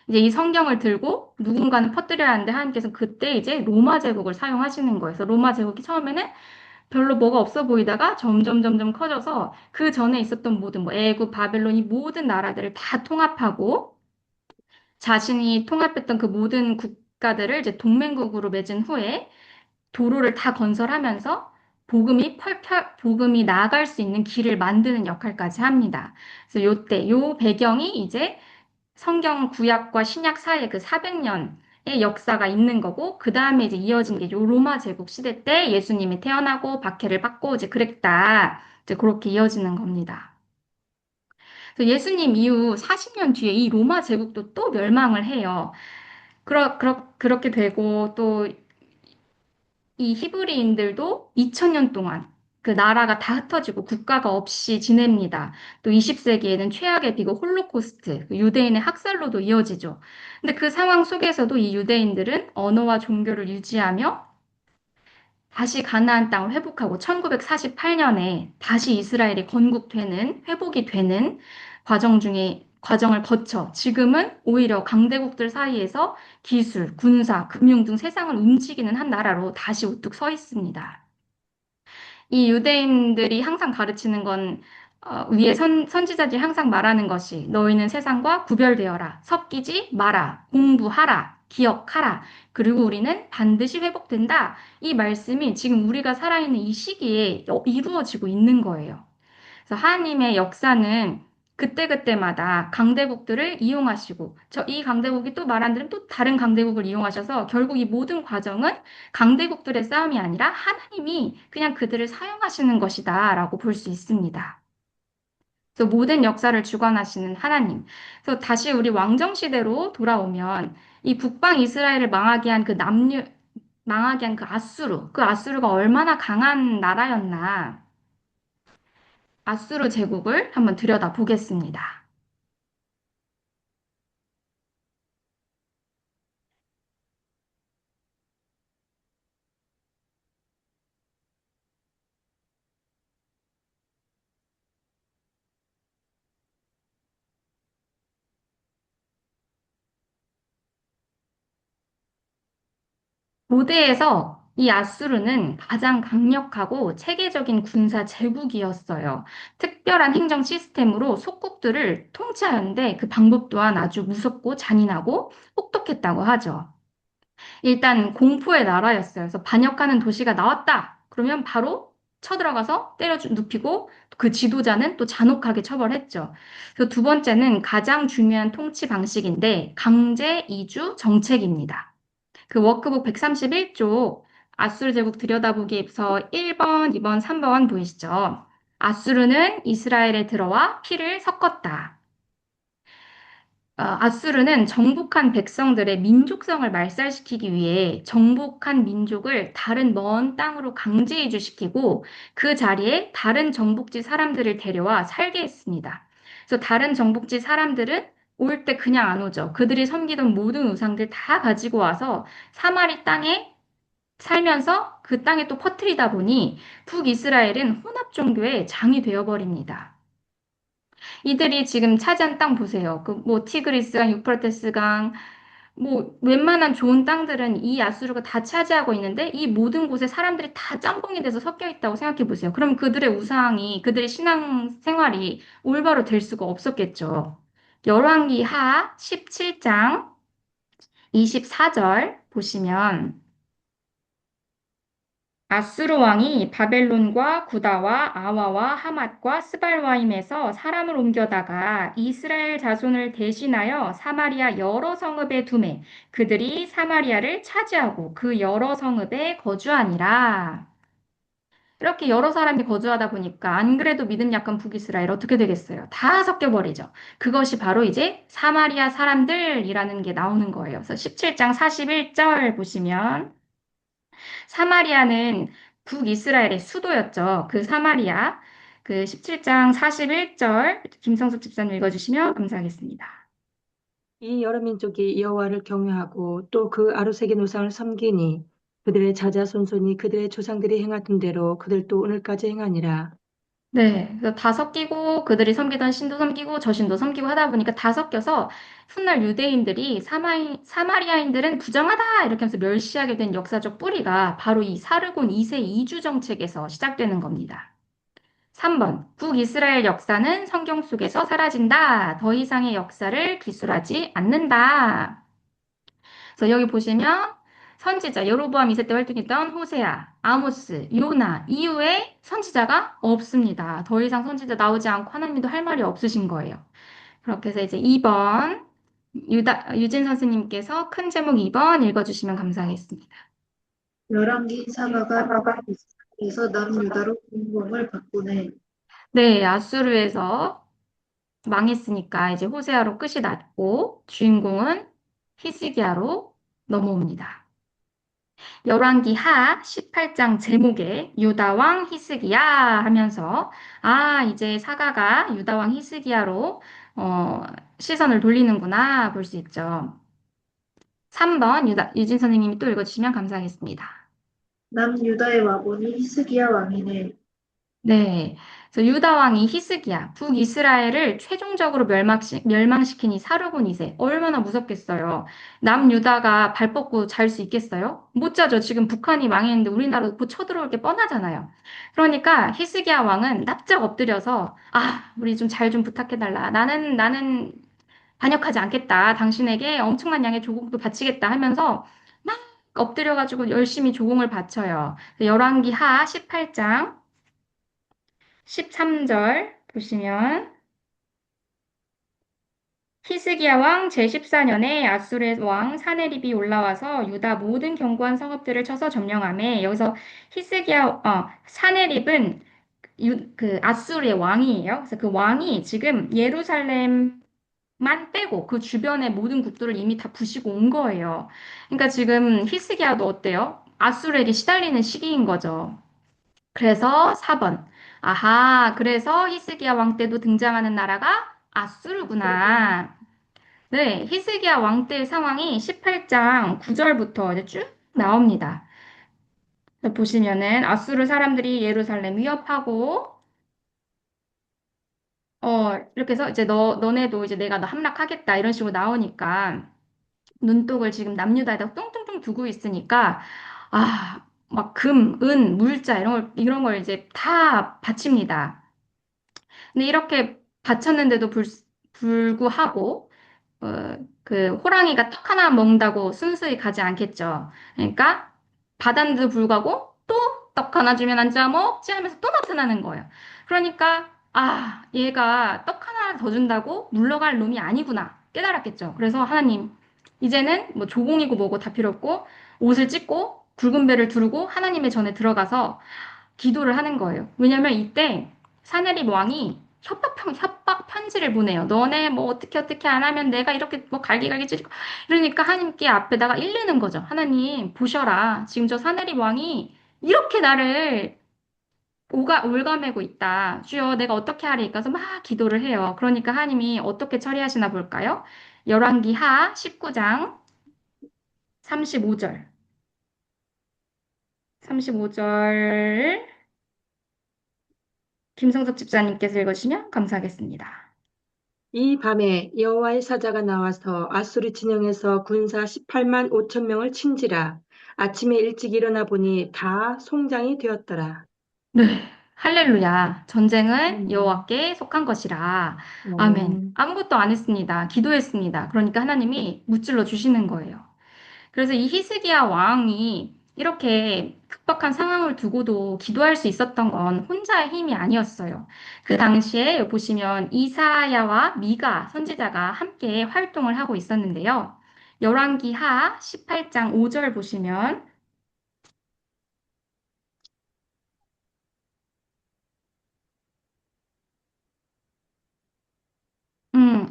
이제 이 성경을 들고 누군가는 퍼뜨려야 하는데 하나님께서 그때 이제 로마 제국을 사용하시는 거예요. 그래서 로마 제국이 처음에는 별로 뭐가 없어 보이다가 점점 커져서 그 전에 있었던 모든 뭐 애굽, 바벨론 이 모든 나라들을 다 통합하고 자신이 통합했던 그 모든 국가들을 이제 동맹국으로 맺은 후에 도로를 다 건설하면서 복음이 나아갈 수 있는 길을 만드는 역할까지 합니다. 그래서 요 배경이 이제 성경 구약과 신약 사이에 그 400년의 역사가 있는 거고, 그 다음에 이제 이어진 게 요 로마 제국 시대 때 예수님이 태어나고 박해를 받고 이제 그랬다. 이제 그렇게 이어지는 겁니다. 그래서 예수님 이후 40년 뒤에 이 로마 제국도 또 멸망을 해요. 그렇게 되고 또 이 히브리인들도 2000년 동안 그 나라가 다 흩어지고 국가가 없이 지냅니다. 또 20세기에는 최악의 비극 홀로코스트, 그 유대인의 학살로도 이어지죠. 근데 그 상황 속에서도 이 유대인들은 언어와 종교를 유지하며 다시 가나안 땅을 회복하고 1948년에 다시 이스라엘이 건국되는, 회복이 되는 과정을 거쳐 지금은 오히려 강대국들 사이에서 기술, 군사, 금융 등 세상을 움직이는 한 나라로 다시 우뚝 서 있습니다. 이 유대인들이 항상 가르치는 건 위에 선지자들이 항상 말하는 것이 너희는 세상과 구별되어라. 섞이지 마라. 공부하라. 기억하라. 그리고 우리는 반드시 회복된다. 이 말씀이 지금 우리가 살아있는 이 시기에 이루어지고 있는 거예요. 그래서 하나님의 역사는 그때그때마다 강대국들을 이용하시고 이 강대국이 또 말 안 들으면 또 다른 강대국을 이용하셔서 결국 이 모든 과정은 강대국들의 싸움이 아니라 하나님이 그냥 그들을 사용하시는 것이다라고 볼 수 있습니다. 그래서 모든 역사를 주관하시는 하나님. 그래서 다시 우리 왕정 시대로 돌아오면 이 북방 이스라엘을 망하게 한 그 아수르가 얼마나 강한 나라였나. 아수르 제국을 한번 들여다 보겠습니다. 고대에서 이 아수르는 가장 강력하고 체계적인 군사 제국이었어요. 특별한 행정 시스템으로 속국들을 통치하는데 그 방법 또한 아주 무섭고 잔인하고 혹독했다고 하죠. 일단 공포의 나라였어요. 그래서 반역하는 도시가 나왔다. 그러면 바로 쳐들어가서 눕히고 그 지도자는 또 잔혹하게 처벌했죠. 그래서 두 번째는 가장 중요한 통치 방식인데 강제 이주 정책입니다. 그 워크북 131쪽 아수르 제국 들여다보기에서 1번, 2번, 3번 보이시죠? 아수르는 이스라엘에 들어와 피를 섞었다. 아수르는 정복한 백성들의 민족성을 말살시키기 위해 정복한 민족을 다른 먼 땅으로 강제 이주시키고 그 자리에 다른 정복지 사람들을 데려와 살게 했습니다. 그래서 다른 정복지 사람들은 올 때 그냥 안 오죠. 그들이 섬기던 모든 우상들 다 가지고 와서 사마리 땅에 살면서 그 땅에 또 퍼뜨리다 보니 북이스라엘은 혼합 종교의 장이 되어버립니다. 이들이 지금 차지한 땅 보세요. 그 뭐 티그리스강, 유프라테스강, 뭐 웬만한 좋은 땅들은 이 아수르가 다 차지하고 있는데 이 모든 곳에 사람들이 다 짬뽕이 돼서 섞여 있다고 생각해 보세요. 그럼 그들의 우상이 그들의 신앙 생활이 올바로 될 수가 없었겠죠. 열왕기하 17장 24절 보시면 아수르 왕이 바벨론과 구다와 아와와 하맛과 스발와임에서 사람을 옮겨다가 이스라엘 자손을 대신하여 사마리아 여러 성읍에 두매 그들이 사마리아를 차지하고 그 여러 성읍에 거주하니라. 이렇게 여러 사람이 거주하다 보니까 안 그래도 믿음 약한 북이스라엘 어떻게 되겠어요? 다 섞여버리죠. 그것이 바로 이제 사마리아 사람들이라는 게 나오는 거예요. 그래서 17장 41절 보시면 사마리아는 북이스라엘의 수도였죠. 그 사마리아. 그 17장 41절 김성숙 집사님 읽어주시면 감사하겠습니다. 이 여러 민족이 여호와를 경외하고 또 그 아로새긴 우상을 섬기니 그들의 자자손손이 그들의 조상들이 행하던 대로 그들도 오늘까지 행하니라. 네, 그래서 다 섞이고 그들이 섬기던 신도 섬기고 저 신도 섬기고 하다 보니까 다 섞여서 훗날 유대인들이 사마리아인들은 부정하다 이렇게 하면서 멸시하게 된 역사적 뿌리가 바로 이 사르곤 2세 이주 정책에서 시작되는 겁니다. 3번, 북이스라엘 역사는 성경 속에서 사라진다. 더 이상의 역사를 기술하지 않는다. 그래서 여기 보시면 선지자, 여로보암 2세 때 활동했던 호세아, 아모스, 요나 이후에 선지자가 없습니다. 더 이상 선지자 나오지 않고 하나님도 할 말이 없으신 거예요. 그렇게 해서 이제 2번, 유진 선생님께서 큰 제목 2번 읽어주시면 감사하겠습니다. 열왕기 사가가 북에서 남유다로 공공을 바꾸네. 네, 아수르에서 망했으니까 이제 호세아로 끝이 났고 주인공은 히스기야로 넘어옵니다. 열왕기 하 18장 제목에 유다 왕 히스기야 하면서 아 이제 사가가 유다 왕 히스기야로 어, 시선을 돌리는구나 볼 수 있죠. 3번 유진 선생님이 또 읽어주시면 감사하겠습니다. 남유다의 와본이 히스기야 왕이네. 네. 그래서 유다 왕이 히스기야, 북이스라엘을 최종적으로 멸망시킨 이 사르곤 2세. 얼마나 무섭겠어요. 남유다가 발 뻗고 잘 수 있겠어요? 못 자죠. 지금 북한이 망했는데 우리나라도 곧 쳐들어올 게 뻔하잖아요. 그러니까 히스기야 왕은 납작 엎드려서 아, 우리 좀 잘 좀 부탁해달라. 나는 반역하지 않겠다. 당신에게 엄청난 양의 조공도 바치겠다 하면서 막 엎드려가지고 열심히 조공을 바쳐요. 열왕기 하 18장 13절 보시면 히스기야 왕 제14년에 아수르의 왕 사네립이 올라와서 유다 모든 견고한 성읍들을 쳐서 점령하며 여기서 사네립은 그 아수르의 왕이에요. 그래서 그 왕이 지금 예루살렘만 빼고 그 주변의 모든 국도를 이미 다 부시고 온 거예요. 그러니까 지금 히스기야도 어때요? 아수르에게 시달리는 시기인 거죠. 그래서 4번. 아하, 그래서 히스기야 왕 때도 등장하는 나라가 아수르구나. 네, 히스기야 왕 때의 상황이 18장 9절부터 이제 쭉 나옵니다. 보시면은 아수르 사람들이 예루살렘 위협하고 이렇게 해서 이제 너네도 이제 내가 너 함락하겠다 이런 식으로 나오니까 눈독을 지금 남유다에다 뚱뚱뚱 두고 있으니까 막 금, 은, 물자 이런 걸 이제 다 바칩니다. 근데 이렇게 바쳤는데도 불구하고 그 호랑이가 떡 하나 먹는다고 순수히 가지 않겠죠. 그러니까 받았는데도 불구하고 또 떡 하나 주면 안 좋아 먹지 하면서 또 나타나는 거예요. 그러니까 얘가 떡 하나 더 준다고 물러갈 놈이 아니구나 깨달았겠죠. 그래서 하나님 이제는 뭐 조공이고 뭐고 다 필요 없고 옷을 찢고 굵은 배를 두르고 하나님의 전에 들어가서 기도를 하는 거예요. 왜냐면 이때 사내립 왕이 협박 편지를 보내요. 너네 뭐 어떻게 안 하면 내가 이렇게 뭐 갈기갈기 찌르고 이러니까 하나님께 앞에다가 일르는 거죠. 하나님 보셔라. 지금 저 사내립 왕이 이렇게 나를 올가매고 있다. 주여 내가 어떻게 하리까? 그래서 막 기도를 해요. 그러니까 하나님이 어떻게 처리하시나 볼까요? 열왕기 하 19장 35절. 35절 김성석 집사님께서 읽으시면 감사하겠습니다. 이 밤에 여호와의 사자가 나와서 아수르 진영에서 군사 18만 5천 명을 친지라. 아침에 일찍 일어나 보니 다 송장이 되었더라. 네, 할렐루야. 전쟁은 음, 여호와께 속한 것이라. 아멘. 어, 아무것도 안 했습니다. 기도했습니다. 그러니까 하나님이 무찔러 주시는 거예요. 그래서 이 히스기야 왕이 이렇게 급박한 상황을 두고도 기도할 수 있었던 건 혼자의 힘이 아니었어요. 그 당시에 보시면 이사야와 미가 선지자가 함께 활동을 하고 있었는데요. 열왕기하 18장 5절 보시면 음,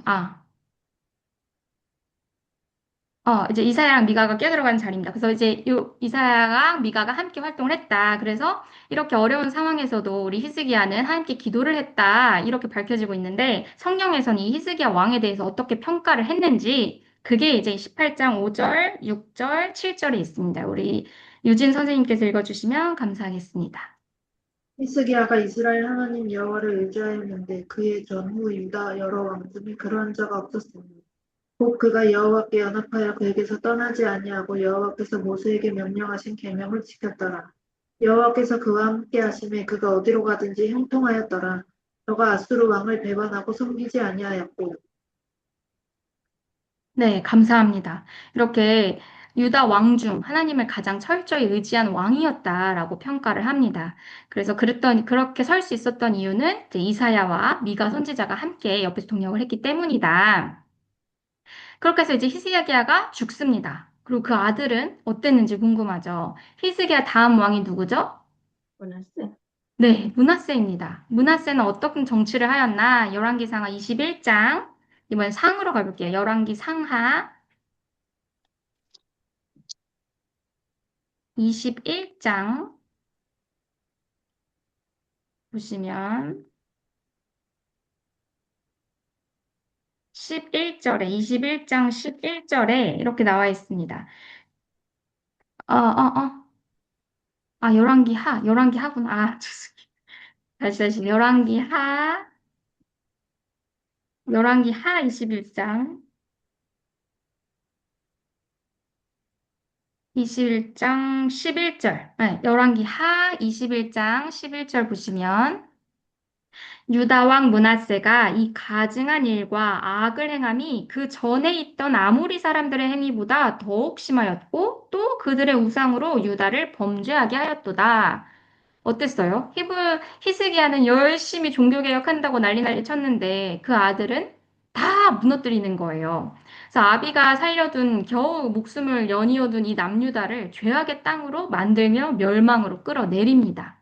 아, 이제 이사야랑 미가가 끼어들어가는 자리입니다. 그래서 이제 요 이사야랑 미가가 함께 활동을 했다. 그래서 이렇게 어려운 상황에서도 우리 히스기야는 함께 기도를 했다. 이렇게 밝혀지고 있는데 성경에서는 이 히스기야 왕에 대해서 어떻게 평가를 했는지 그게 이제 18장 5절, 6절, 7절에 있습니다. 우리 유진 선생님께서 읽어주시면 감사하겠습니다. 히스기야가 이스라엘 하나님 여호와를 의지하였는데 그의 전후 유다 여러 왕 중에 그러한 자가 없었습니다. 곧 그가 여호와께 연합하여 그에게서 떠나지 아니하고 여호와께서 모세에게 명령하신 계명을 지켰더라. 여호와께서 그와 함께 하심에 그가 어디로 가든지 형통하였더라. 저가 아수르 왕을 배반하고 섬기지 아니하였고 네, 감사합니다. 이렇게 유다 왕 중 하나님을 가장 철저히 의지한 왕이었다라고 평가를 합니다. 그래서 그렇게 설 수 있었던 이유는 이제 이사야와 미가 선지자가 함께 옆에서 동역을 했기 때문이다. 그렇게 해서 이제 히스기야가 죽습니다. 그리고 그 아들은 어땠는지 궁금하죠. 히스기야 다음 왕이 누구죠? 보너스. 네, 므낫세입니다. 므낫세는 어떤 정치를 하였나? 열왕기상하 21장. 이번엔 상으로 가볼게요. 열왕기 상하 21장 보시면 11절에 21장 11절에 이렇게 나와 있습니다. 열왕기하구나. 죄송해요. 다시 열왕기하 21장 11절. 네, 열왕기하 21장 11절 보시면 유다 왕 므낫세가 이 가증한 일과 악을 행함이 그 전에 있던 아모리 사람들의 행위보다 더욱 심하였고 또 그들의 우상으로 유다를 범죄하게 하였도다. 어땠어요? 히스기야는 열심히 종교개혁한다고 난리 쳤는데 그 아들은 다 무너뜨리는 거예요. 그래서 아비가 살려둔 겨우 목숨을 연이어둔 이 남유다를 죄악의 땅으로 만들며 멸망으로 끌어내립니다.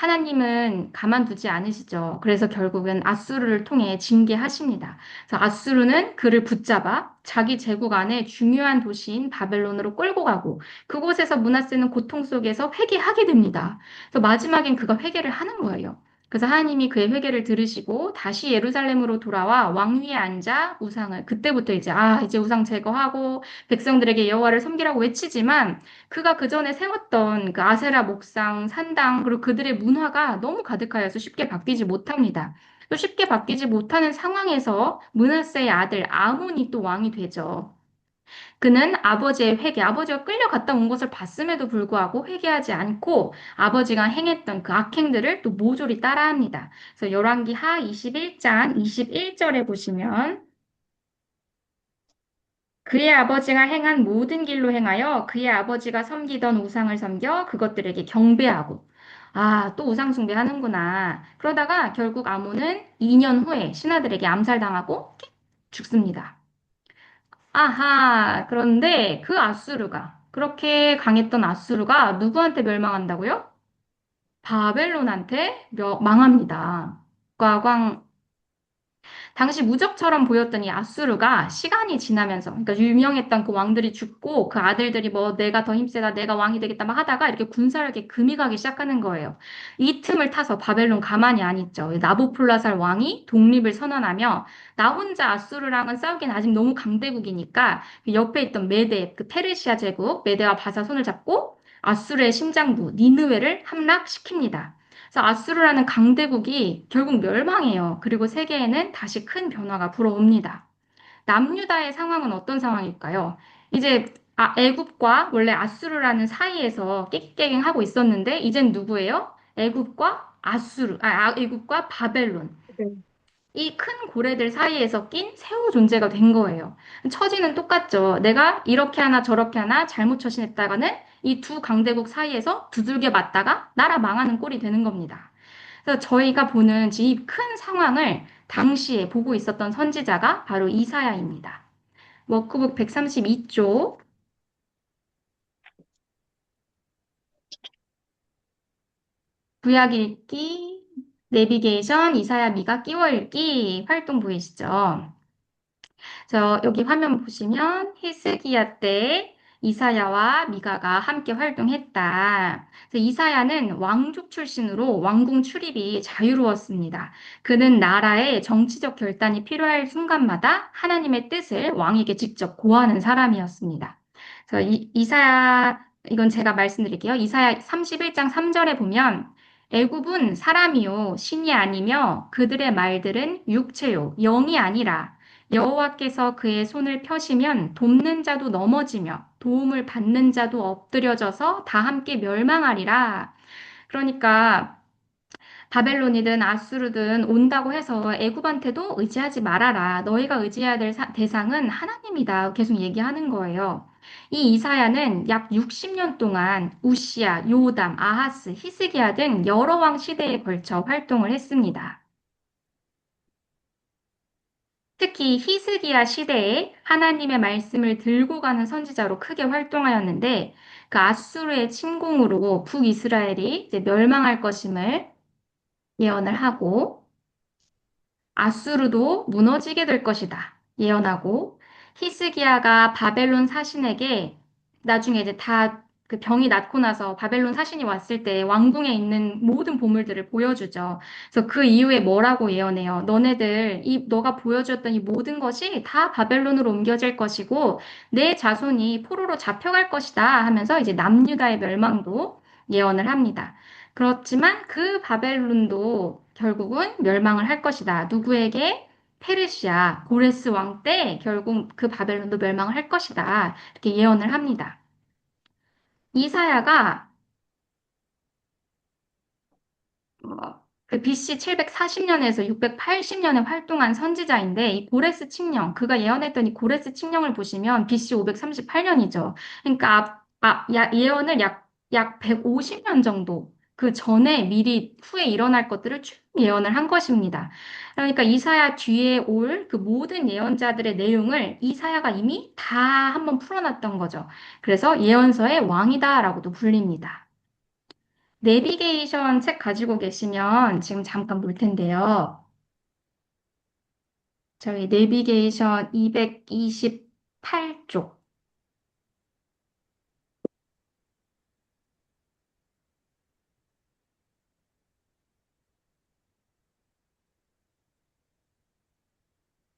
하나님은 가만두지 않으시죠. 그래서 결국은 아수르를 통해 징계하십니다. 그래서 아수르는 그를 붙잡아 자기 제국 안에 중요한 도시인 바벨론으로 끌고 가고 그곳에서 므낫세는 고통 속에서 회개하게 됩니다. 그래서 마지막엔 그가 회개를 하는 거예요. 그래서 하나님이 그의 회개를 들으시고 다시 예루살렘으로 돌아와 왕위에 앉아 우상을 그때부터 이제 우상 제거하고 백성들에게 여호와를 섬기라고 외치지만 그가 그 전에 세웠던 그 아세라 목상, 산당, 그리고 그들의 문화가 너무 가득하여서 쉽게 바뀌지 못합니다. 또 쉽게 바뀌지 못하는 상황에서 므낫세의 아들 아몬이 또 왕이 되죠. 그는 아버지의 회개, 아버지가 끌려갔다 온 것을 봤음에도 불구하고 회개하지 않고 아버지가 행했던 그 악행들을 또 모조리 따라합니다. 그래서 열왕기하 21장 21절에 보시면 그의 아버지가 행한 모든 길로 행하여 그의 아버지가 섬기던 우상을 섬겨 그것들에게 경배하고 또 우상 숭배하는구나. 그러다가 결국 아몬은 2년 후에 신하들에게 암살당하고 죽습니다. 그런데 그 아수르가 그렇게 강했던 아수르가 누구한테 멸망한다고요? 바벨론한테 망합니다. 과광 당시 무적처럼 보였던 이 아수르가 시간이 지나면서, 그러니까 유명했던 그 왕들이 죽고 그 아들들이 뭐 내가 더 힘세다, 내가 왕이 되겠다 막 하다가 이렇게 군사를 이렇게 금이 가기 시작하는 거예요. 이 틈을 타서 바벨론 가만히 안 있죠. 나부콜라살 왕이 독립을 선언하며 나 혼자 아수르랑은 싸우기는 아직 너무 강대국이니까 그 옆에 있던 메데, 그 페르시아 제국, 메데와 바사 손을 잡고 아수르의 심장부 니느웨를 함락시킵니다. 그래서 아수르라는 강대국이 결국 멸망해요. 그리고 세계에는 다시 큰 변화가 불어옵니다. 남유다의 상황은 어떤 상황일까요? 이제 애굽과 원래 아수르라는 사이에서 깨갱하고 있었는데 이젠 누구예요? 애굽과 애굽과 바벨론. 네. 이 큰 고래들 사이에서 낀 새우 존재가 된 거예요. 처지는 똑같죠. 내가 이렇게 하나 저렇게 하나 잘못 처신했다가는 이 두 강대국 사이에서 두들겨 맞다가 나라 망하는 꼴이 되는 겁니다. 그래서 저희가 보는 이 큰 상황을 당시에 보고 있었던 선지자가 바로 이사야입니다. 워크북 132쪽 구약 읽기 내비게이션 이사야 미가 끼워 읽기 활동 보이시죠? 여기 화면 보시면 히스기야 때 이사야와 미가가 함께 활동했다. 그래서 이사야는 왕족 출신으로 왕궁 출입이 자유로웠습니다. 그는 나라의 정치적 결단이 필요할 순간마다 하나님의 뜻을 왕에게 직접 고하는 사람이었습니다. 이사야, 이건 제가 말씀드릴게요. 이사야 31장 3절에 보면 애굽은 사람이요 신이 아니며 그들의 말들은 육체요 영이 아니라 여호와께서 그의 손을 펴시면 돕는 자도 넘어지며 도움을 받는 자도 엎드려져서 다 함께 멸망하리라. 그러니까 바벨론이든 아수르든 온다고 해서 애굽한테도 의지하지 말아라. 너희가 의지해야 될 대상은 하나님이다. 계속 얘기하는 거예요. 이 이사야는 약 60년 동안 우시야, 요담, 아하스, 히스기야 등 여러 왕 시대에 걸쳐 활동을 했습니다. 특히 히스기야 시대에 하나님의 말씀을 들고 가는 선지자로 크게 활동하였는데 그 아수르의 침공으로 북이스라엘이 이제 멸망할 것임을 예언을 하고 아수르도 무너지게 될 것이다 예언하고 히스기야가 바벨론 사신에게 나중에 이제 다 그 병이 낫고 나서 바벨론 사신이 왔을 때 왕궁에 있는 모든 보물들을 보여주죠. 그래서 그 이후에 뭐라고 예언해요? 너네들 너가 보여주었던 이 모든 것이 다 바벨론으로 옮겨질 것이고 내 자손이 포로로 잡혀갈 것이다 하면서 이제 남유다의 멸망도 예언을 합니다. 그렇지만 그 바벨론도 결국은 멸망을 할 것이다. 누구에게? 페르시아, 고레스 왕 때 결국 그 바벨론도 멸망을 할 것이다. 이렇게 예언을 합니다. 이사야가 그 BC 740년에서 680년에 활동한 선지자인데 이 고레스 칙령, 그가 예언했던 이 고레스 칙령을 보시면 BC 538년이죠. 그러니까 예언을 약 150년 정도 그 전에 미리 후에 일어날 것들을 쭉 예언을 한 것입니다. 그러니까 이사야 뒤에 올 그 모든 예언자들의 내용을 이사야가 이미 다 한번 풀어놨던 거죠. 그래서 예언서의 왕이다라고도 불립니다. 내비게이션 책 가지고 계시면 지금 잠깐 볼 텐데요. 저희 내비게이션 228쪽.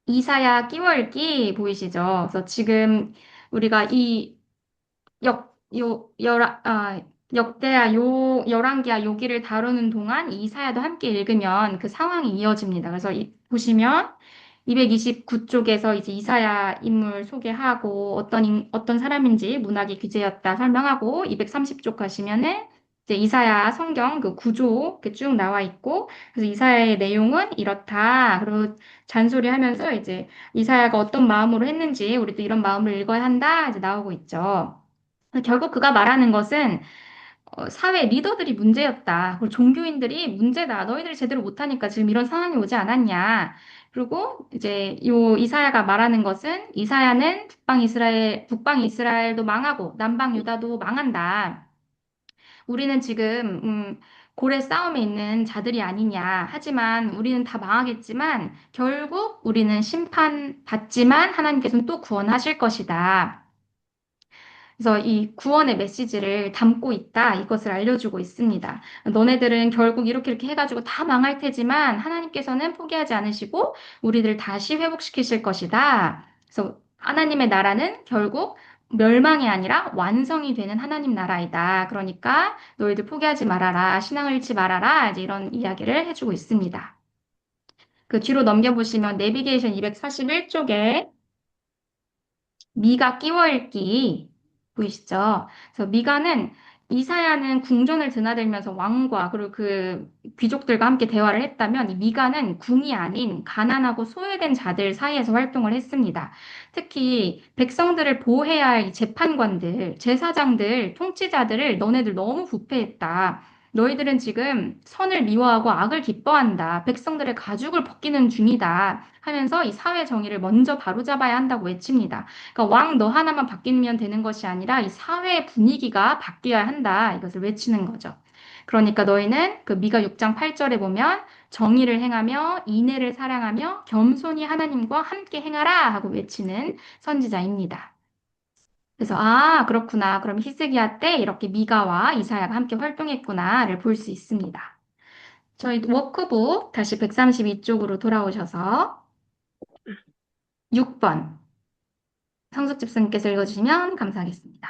이사야 끼워읽기 보이시죠? 그래서 지금 우리가 이 역대하 열왕기하 요기를 다루는 동안 이 이사야도 함께 읽으면 그 상황이 이어집니다. 그래서 보시면 229쪽에서 이제 이사야 인물 소개하고 어떤 사람인지 문학의 귀재였다 설명하고 230쪽 가시면은 이제 이사야 성경 그 구조 이렇게 쭉 나와 있고 그래서 이사야의 내용은 이렇다. 그리고 잔소리하면서 이제 이사야가 어떤 마음으로 했는지 우리도 이런 마음으로 읽어야 한다. 이제 나오고 있죠. 결국 그가 말하는 것은 사회 리더들이 문제였다. 그리고 종교인들이 문제다. 너희들이 제대로 못하니까 지금 이런 상황이 오지 않았냐. 그리고 이제 요 이사야가 말하는 것은 이사야는 북방 이스라엘도 망하고 남방 유다도 망한다. 우리는 지금 고래 싸움에 있는 자들이 아니냐. 하지만 우리는 다 망하겠지만 결국 우리는 심판받지만 하나님께서는 또 구원하실 것이다. 그래서 이 구원의 메시지를 담고 있다. 이것을 알려주고 있습니다. 너네들은 결국 이렇게 해가지고 다 망할 테지만 하나님께서는 포기하지 않으시고 우리들 다시 회복시키실 것이다. 그래서 하나님의 나라는 결국 멸망이 아니라 완성이 되는 하나님 나라이다. 그러니까 너희들 포기하지 말아라. 신앙을 잃지 말아라. 이제 이런 이야기를 해주고 있습니다. 그 뒤로 넘겨보시면 내비게이션 241쪽에 미가 끼워 읽기 보이시죠? 그래서 미가는 이사야는 궁전을 드나들면서 왕과 그리고 그 귀족들과 함께 대화를 했다면 이 미가는 궁이 아닌 가난하고 소외된 자들 사이에서 활동을 했습니다. 특히 백성들을 보호해야 할 이 재판관들, 제사장들, 통치자들을 너네들 너무 부패했다. 너희들은 지금 선을 미워하고 악을 기뻐한다. 백성들의 가죽을 벗기는 중이다. 하면서 이 사회 정의를 먼저 바로잡아야 한다고 외칩니다. 그러니까 왕 너 하나만 바뀌면 되는 것이 아니라 이 사회 분위기가 바뀌어야 한다. 이것을 외치는 거죠. 그러니까 너희는 그 미가 6장 8절에 보면 정의를 행하며 인애를 사랑하며 겸손히 하나님과 함께 행하라 하고 외치는 선지자입니다. 그래서 아, 그렇구나. 그럼 히스기야 때 이렇게 미가와 이사야가 함께 활동했구나를 볼 수 있습니다. 저희 워크북 다시 132쪽으로 돌아오셔서 6번 성숙 집사님께서 읽어주시면 감사하겠습니다.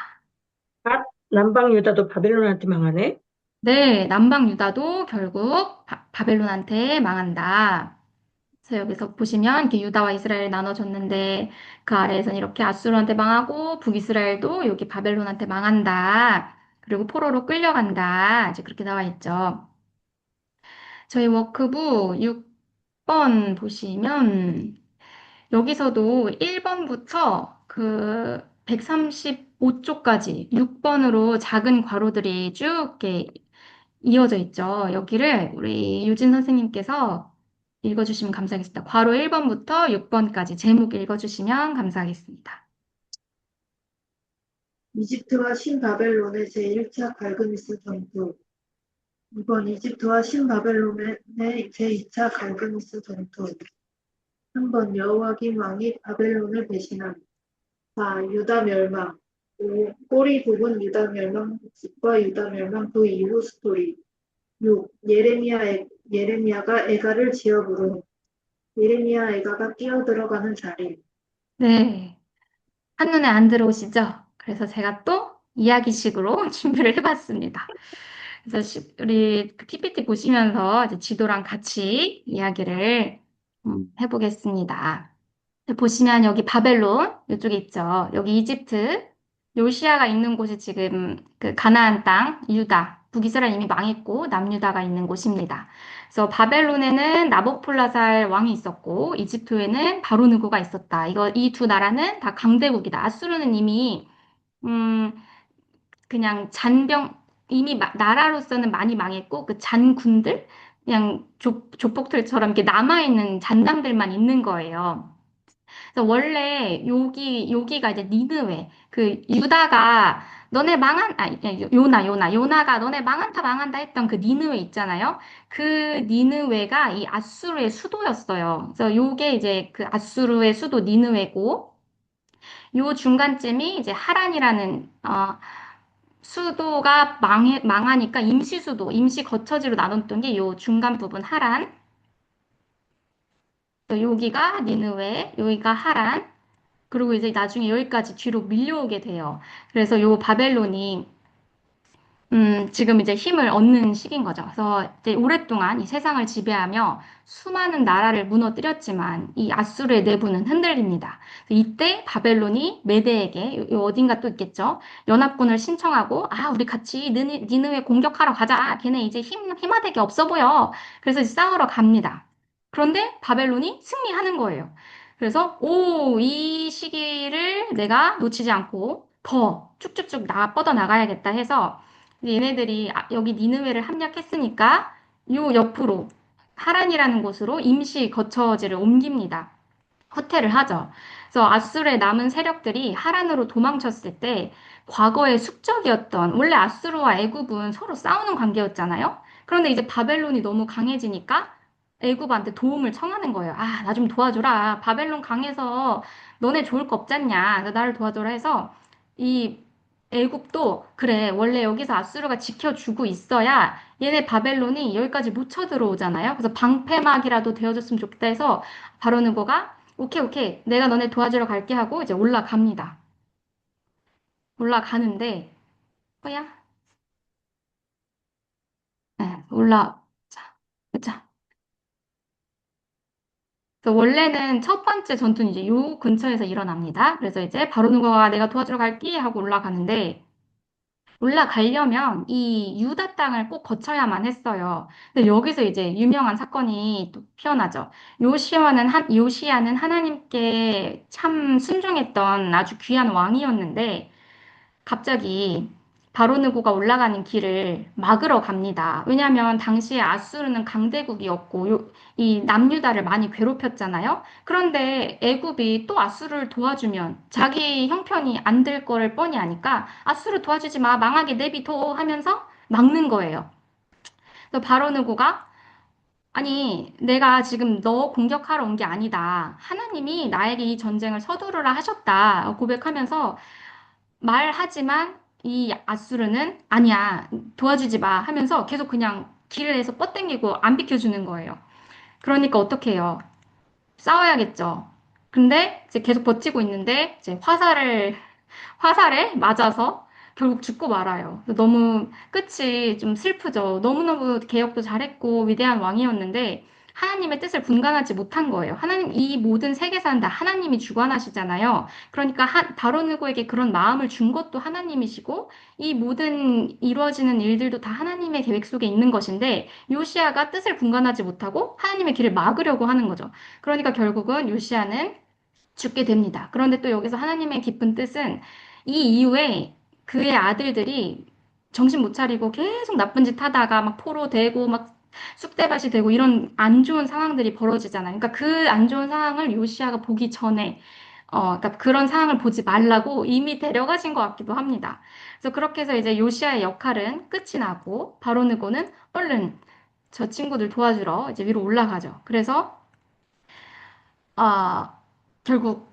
갓 남방 유다도 바벨론한테 망하네. 네, 남방 유다도 결국 바벨론한테 망한다. 그래서 여기서 보시면 이렇게 유다와 이스라엘 나눠졌는데 그 아래에서는 이렇게 아수르한테 망하고 북이스라엘도 여기 바벨론한테 망한다. 그리고 포로로 끌려간다. 이제 그렇게 나와 있죠. 저희 워크북 6번 보시면 여기서도 1번부터 그 135쪽까지 6번으로 작은 괄호들이 쭉 이렇게 이어져 있죠. 여기를 우리 유진 선생님께서 읽어주시면 감사하겠습니다. 괄호 1번부터 6번까지 제목 읽어주시면 감사하겠습니다. 이집트와 신바벨론의 제1차 갈그니스 전투. 2번 이집트와 신바벨론의 제2차 갈그니스 전투. 3번 여호와김 왕이 바벨론을 배신함. 4. 유다 멸망. 5. 꼬리 부분 유다 멸망, 북과 유다 멸망 그 이후 스토리. 6. 예레미야가 애가를 지어 부름. 예레미야 애가가 뛰어들어가는 자리. 네. 한눈에 안 들어오시죠? 그래서 제가 또 이야기식으로 준비를 해봤습니다. 그래서 우리 그 PPT 보시면서 이제 지도랑 같이 이야기를 해보겠습니다. 보시면 여기 바벨론 이쪽에 있죠. 여기 이집트, 요시아가 있는 곳이 지금 그 가나안 땅, 유다, 북이스라엘 이미 망했고 남유다가 있는 곳입니다. 그래서 바벨론에는 나복폴라살 왕이 있었고 이집트에는 바로느고가 있었다. 이 두 나라는 다 강대국이다. 아수르는 이미 음, 그냥 잔병 이미 나라로서는 많이 망했고 그 잔군들 그냥 조폭들처럼 이렇게 남아있는 잔당들만 있는 거예요. 그래서 원래 여기가 이제 니느웨 그 유다가 너네 망한 요나가 너네 망한다 망한다 했던 그 니느웨 있잖아요. 그 니느웨가 이 아수르의 수도였어요. 그래서 요게 이제 그 아수르의 수도 니느웨고 요 중간쯤이 이제 하란이라는 수도가 망하니까 임시수도, 임시 거처지로 나눴던 게 요 중간 부분 하란. 여기가 니느웨, 여기가 하란. 그리고 이제 나중에 여기까지 뒤로 밀려오게 돼요. 그래서 요 바벨론이 지금 이제 힘을 얻는 시기인 거죠. 그래서 이제 오랫동안 이 세상을 지배하며 수많은 나라를 무너뜨렸지만 이 아수르의 내부는 흔들립니다. 이때 바벨론이 메대에게 어딘가 또 있겠죠. 연합군을 신청하고 아 우리 같이 니느웨 공격하러 가자. 걔네 이제 힘아되게 없어 보여. 그래서 이제 싸우러 갑니다. 그런데 바벨론이 승리하는 거예요. 그래서 이 시기를 내가 놓치지 않고 더 쭉쭉쭉 뻗어 나가야겠다 해서 얘네들이 여기 니느웨를 함락했으니까 요 옆으로 하란이라는 곳으로 임시 거처지를 옮깁니다. 허퇴를 하죠. 그래서 아수르의 남은 세력들이 하란으로 도망쳤을 때 과거의 숙적이었던 원래 아수르와 애굽은 서로 싸우는 관계였잖아요. 그런데 이제 바벨론이 너무 강해지니까 애굽한테 도움을 청하는 거예요. 아, 나 좀 도와줘라. 바벨론 강해서 너네 좋을 거 없잖냐. 나를 도와줘라 해서 이 애굽도 그래. 원래 여기서 아수르가 지켜주고 있어야 얘네 바벨론이 여기까지 못 쳐들어오잖아요. 그래서 방패막이라도 되어줬으면 좋겠다 해서 바로 느고가 오케이, 오케이. 내가 너네 도와주러 갈게 하고 이제 올라갑니다. 올라가는데, 뭐야? 네, 자, 보자. 그래서 원래는 첫 번째 전투는 이제 요 근처에서 일어납니다. 그래서 이제 바로 누가 내가 도와주러 갈게 하고 올라가는데, 올라가려면 이 유다 땅을 꼭 거쳐야만 했어요. 근데 여기서 이제 유명한 사건이 또 피어나죠. 요시야는 하나님께 참 순종했던 아주 귀한 왕이었는데 갑자기 바로느고가 올라가는 길을 막으러 갑니다. 왜냐하면 당시에 아수르는 강대국이었고 이 남유다를 많이 괴롭혔잖아요. 그런데 애굽이 또 아수르를 도와주면 자기 형편이 안 될 거를 뻔히 아니까 아수르 도와주지 마, 망하게 내비둬 하면서 막는 거예요. 그래서 바로느고가 아니, 내가 지금 너 공격하러 온 게 아니다. 하나님이 나에게 이 전쟁을 서두르라 하셨다. 고백하면서 말하지만 이 아수르는 아니야, 도와주지 마 하면서 계속 그냥 길을 해서 뻗당기고 안 비켜주는 거예요. 그러니까 어떻게 해요? 싸워야겠죠. 근데 이제 계속 버티고 있는데 이제 화살에 맞아서 결국 죽고 말아요. 너무 끝이 좀 슬프죠. 너무너무 개혁도 잘했고 위대한 왕이었는데 하나님의 뜻을 분간하지 못한 거예요. 하나님, 이 모든 세계사는 다 하나님이 주관하시잖아요. 그러니까 바로누고에게 그런 마음을 준 것도 하나님이시고 이 모든 이루어지는 일들도 다 하나님의 계획 속에 있는 것인데 요시아가 뜻을 분간하지 못하고 하나님의 길을 막으려고 하는 거죠. 그러니까 결국은 요시아는 죽게 됩니다. 그런데 또 여기서 하나님의 깊은 뜻은 이 이후에 그의 아들들이 정신 못 차리고 계속 나쁜 짓 하다가 막 포로되고 막 쑥대밭이 되고 이런 안 좋은 상황들이 벌어지잖아요. 그러니까 그 안 좋은 상황을 요시아가 보기 전에 그러니까 그런 상황을 보지 말라고 이미 데려가신 것 같기도 합니다. 그래서 그렇게 해서 이제 요시아의 역할은 끝이 나고 바로느고는 얼른 저 친구들 도와주러 이제 위로 올라가죠. 그래서 아 결국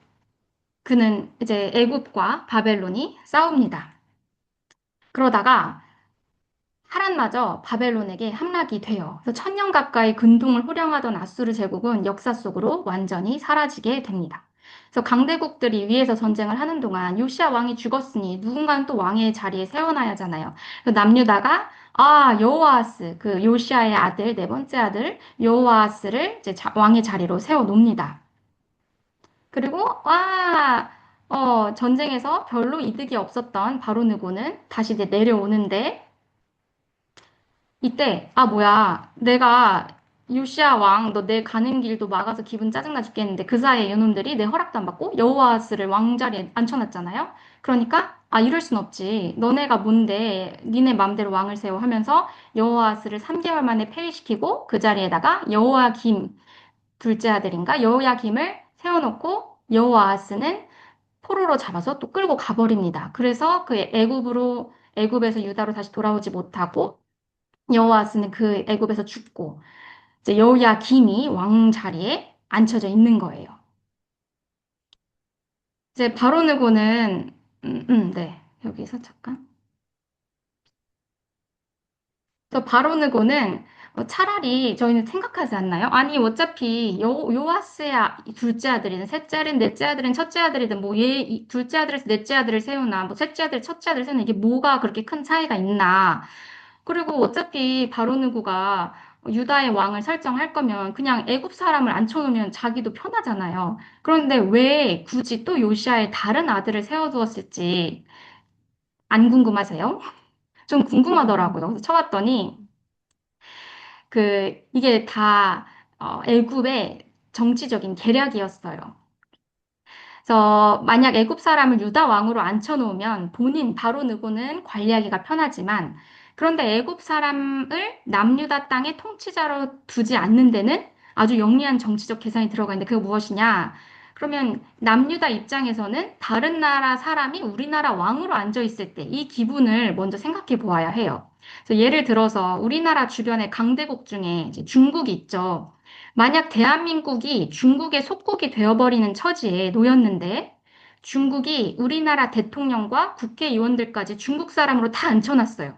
그는 이제 애굽과 바벨론이 싸웁니다. 그러다가 하란마저 바벨론에게 함락이 돼요. 그래서 천년 가까이 근동을 호령하던 아수르 제국은 역사 속으로 완전히 사라지게 됩니다. 그래서 강대국들이 위에서 전쟁을 하는 동안 요시아 왕이 죽었으니 누군가는 또 왕의 자리에 세워놔야 하잖아요. 그래서 남유다가 여호아스 그 요시아의 아들 네 번째 아들 여호아스를 이제 왕의 자리로 세워 놓습니다. 그리고 전쟁에서 별로 이득이 없었던 바로누고는 다시 이제 내려오는데 이때 뭐야 내가 요시아 왕 너 내 가는 길도 막아서 기분 짜증나 죽겠는데 그 사이에 이놈들이 내 허락도 안 받고 여호와스를 왕자리에 앉혀놨잖아요. 그러니까 이럴 순 없지. 너네가 뭔데 니네 맘대로 왕을 세워 하면서 여호와스를 3개월 만에 폐위시키고 그 자리에다가 여호야김 둘째 아들인가 여호야김을 세워놓고 여호아스는 포로로 잡아서 또 끌고 가버립니다. 그래서 그 애굽에서 유다로 다시 돌아오지 못하고 여호아스는 그 애굽에서 죽고 이제 여호야김이 왕 자리에 앉혀져 있는 거예요. 이제 바로느고는 네 여기서 잠깐. 또 바로느고는 차라리 저희는 생각하지 않나요? 아니 어차피 요아스의 둘째 아들이든 셋째 아들이든 넷째 아들이든 첫째 아들이든 뭐 얘 둘째 아들에서 넷째 아들을 세우나 뭐 셋째 아들 첫째 아들을 세우나 이게 뭐가 그렇게 큰 차이가 있나? 그리고 어차피 바로느고가 유다의 왕을 설정할 거면 그냥 애굽 사람을 앉혀놓으면 자기도 편하잖아요. 그런데 왜 굳이 또 요시아의 다른 아들을 세워두었을지 안 궁금하세요? 좀 궁금하더라고요. 그래서 쳐봤더니 이게 다 애굽의 정치적인 계략이었어요. 그래서 만약 애굽 사람을 유다 왕으로 앉혀놓으면 본인 바로 누구는 관리하기가 편하지만 그런데 애굽 사람을 남유다 땅의 통치자로 두지 않는 데는 아주 영리한 정치적 계산이 들어가 있는데 그게 무엇이냐? 그러면 남유다 입장에서는 다른 나라 사람이 우리나라 왕으로 앉아 있을 때 이 기분을 먼저 생각해 보아야 해요. 그래서 예를 들어서 우리나라 주변의 강대국 중에 이제 중국이 있죠. 만약 대한민국이 중국의 속국이 되어버리는 처지에 놓였는데 중국이 우리나라 대통령과 국회의원들까지 중국 사람으로 다 앉혀놨어요.